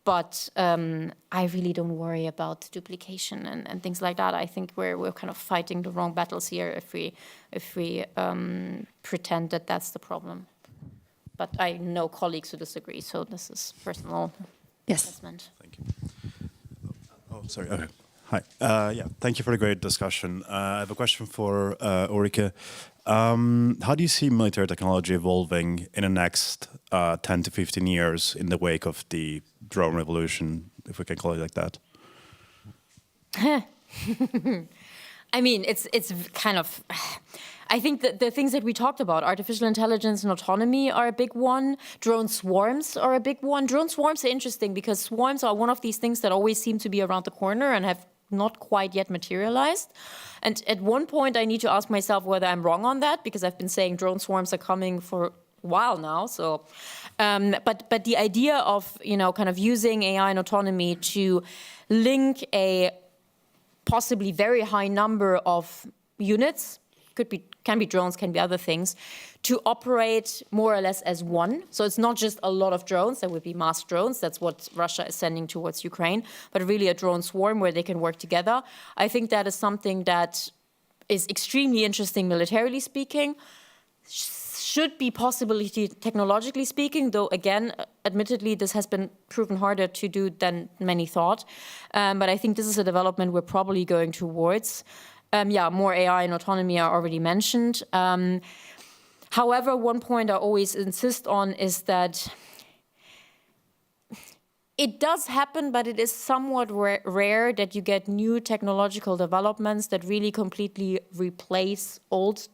But I really don't worry about duplication and things like that. I think we're kind of fighting the wrong battles here if we pretend that that's the problem. But I know colleagues who disagree, so this is personal assessment. Thank you. Oh, sorry. Okay. Hi. Thank you for the great discussion. I have a question for Ulrike. How do you see military technology evolving in the next 10 to 15 years in the wake of the drone revolution, if we can call it like that? I mean, it's kind of... I think that the things that we talked about, artificial intelligence and autonomy, are a big one. Drone swarms are a big one. Drone swarms are interesting because swarms are one of these things that always seem to be around the corner and have not quite yet materialized. And at one point, I need to ask myself whether I'm wrong on that, because I've been saying drone swarms are coming for a while now. So, but the idea of kind of using AI and autonomy to link a possibly very high number of units, can be drones, can be other things, to operate more or less as one. So it's not just a lot of drones, there would be mass drones, that's what Russia is sending towards Ukraine, but really a drone swarm where they can work together. I think that is something that is extremely interesting militarily speaking, should be possibility technologically speaking, though again, admittedly, this has been proven harder to do than many thought. But I think this is a development we're probably going towards. More AI and autonomy are already mentioned. However, one point I always insist on is that it does happen, but it is somewhat rare that you get new technological developments that really completely replace old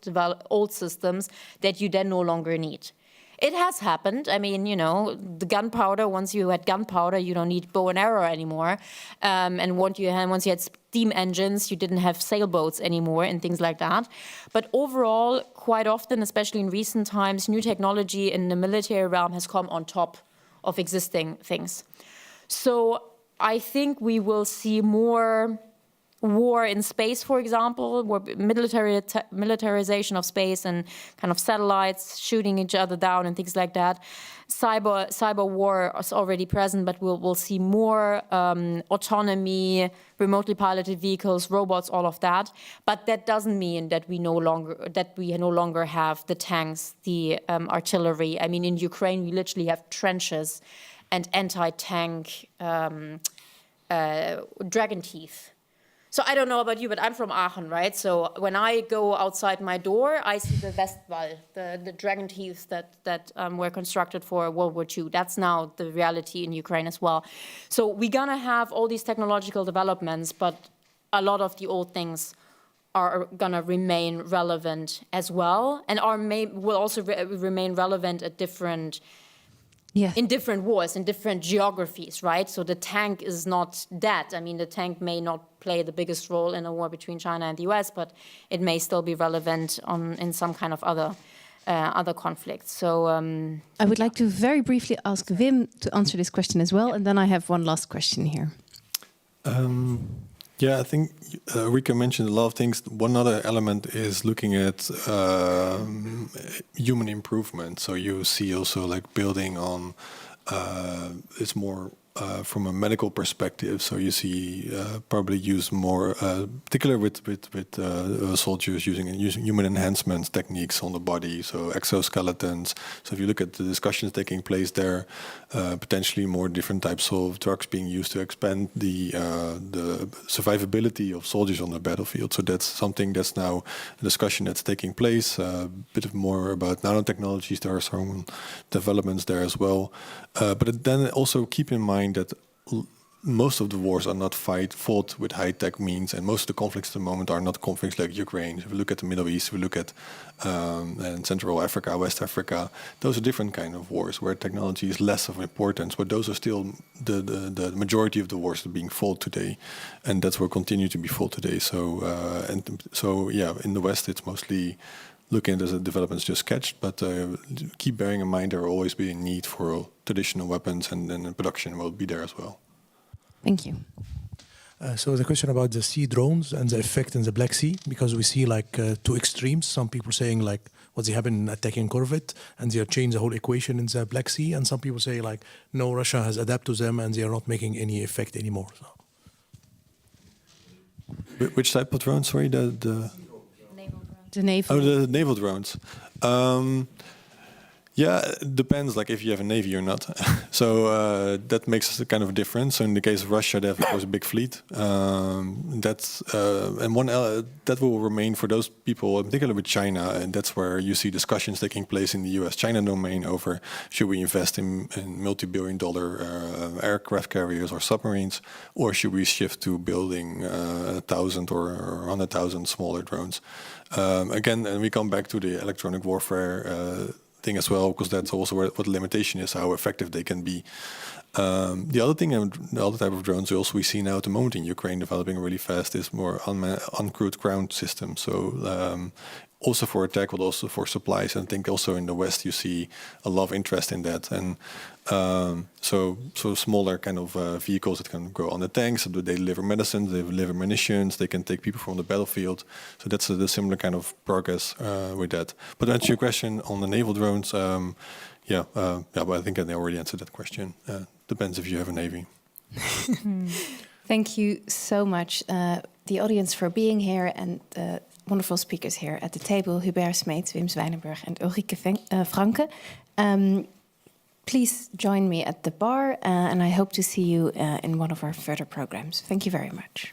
systems that you then no longer need. It has happened. I mean, you know, the gunpowder, once you had gunpowder, you don't need bow and arrow anymore. And once you had steam engines, you didn't have sailboats anymore and things like that. But overall, quite often, especially in recent times, new technology in the military realm has come on top of existing things. So I think we will see more war in space, for example, more militarization of space and kind of satellites shooting each other down and things like that. Cyber war is already present, but we'll see more autonomy, remotely piloted vehicles, robots, all of that. But that doesn't mean that we no longer have the tanks, the artillery. I mean, in Ukraine, we literally have trenches and anti-tank dragon teeth. So I don't know about you, but I'm from Aachen, right? So when I go outside my door, I see the Westwall, the dragon teeth that were constructed for World War II. That's now the reality in Ukraine as well. So we're gonna have all these technological developments, but a lot of the old things are gonna remain relevant as well, and will also remain relevant at in different wars, in different geographies, right? So the tank is not dead. I mean, the tank may not play the biggest role in a war between China and the US, but it may still be relevant in some kind of other conflicts. So I would like to very briefly ask Wim to answer this question as well, and then I have one last question here. Yeah, I think Rika mentioned a lot of things. One other element is looking at human improvement. So you see also like building on, it's more from a medical perspective. So you see probably use more, particularly with soldiers using human enhancement techniques on the body, so exoskeletons. So if you look at the discussions taking place there, potentially more different types of drugs being used to expand the survivability of soldiers on the battlefield. So that's something that's now a discussion that's taking place. A bit more about nanotechnologies. There are some developments there as well. But then also keep in mind that most of the wars are not fought with high-tech means, and most of the conflicts at the moment are not conflicts like Ukraine. If we look at the Middle East, if we look at Central Africa, West Africa, those are different kind of wars where technology is less of importance, but those are still the majority of the wars that are being fought today, and that's what continue to be fought today. So yeah, in the West it's mostly looking at the developments just sketched, but keep bearing in mind there will always be a need for traditional weapons, and then production will be there as well. Thank you. So the question about the sea drones and the effect in the Black Sea, because we see like two extremes. Some people saying like what's happening attacking Corvette, and they are changing the whole equation in the Black Sea, and some people say like no, Russia has adapted to them and they are not making any effect anymore. So. Which type of drone? Sorry, the naval. Oh, the naval drones. Yeah, it depends, like if you have a navy or not. So that makes a kind of a difference. So in the case of Russia, they have of course a big fleet. That will remain for those people, in particular with China, and that's where you see discussions taking place in the US-China domain over should we invest in multi-billion-dollar aircraft carriers or submarines, or should we shift to building 1,000 or 100,000 smaller drones. Again, and we come back to the electronic warfare thing as well, because that's also what the limitation is, how effective they can be. The other thing, the other type of drones we see now at the moment in Ukraine developing really fast is more uncrewed ground systems. So also for attack, but also for supplies. And I think also in the West you see a lot of interest in that. And so smaller kind of vehicles that can go on the tanks. So they deliver medicines, they deliver munitions, they can take people from the battlefield. So that's a similar kind of progress with that. But to answer your question on the naval drones, but I think I already answered that question. Depends if you have a navy. Thank you so much, the audience, for being here, and wonderful speakers here at the table, Hubert Smeets, Wim Zwijnenburg, and Ulrike Franke. Please join me at the bar, and I hope to see you in one of our further programs. Thank you very much.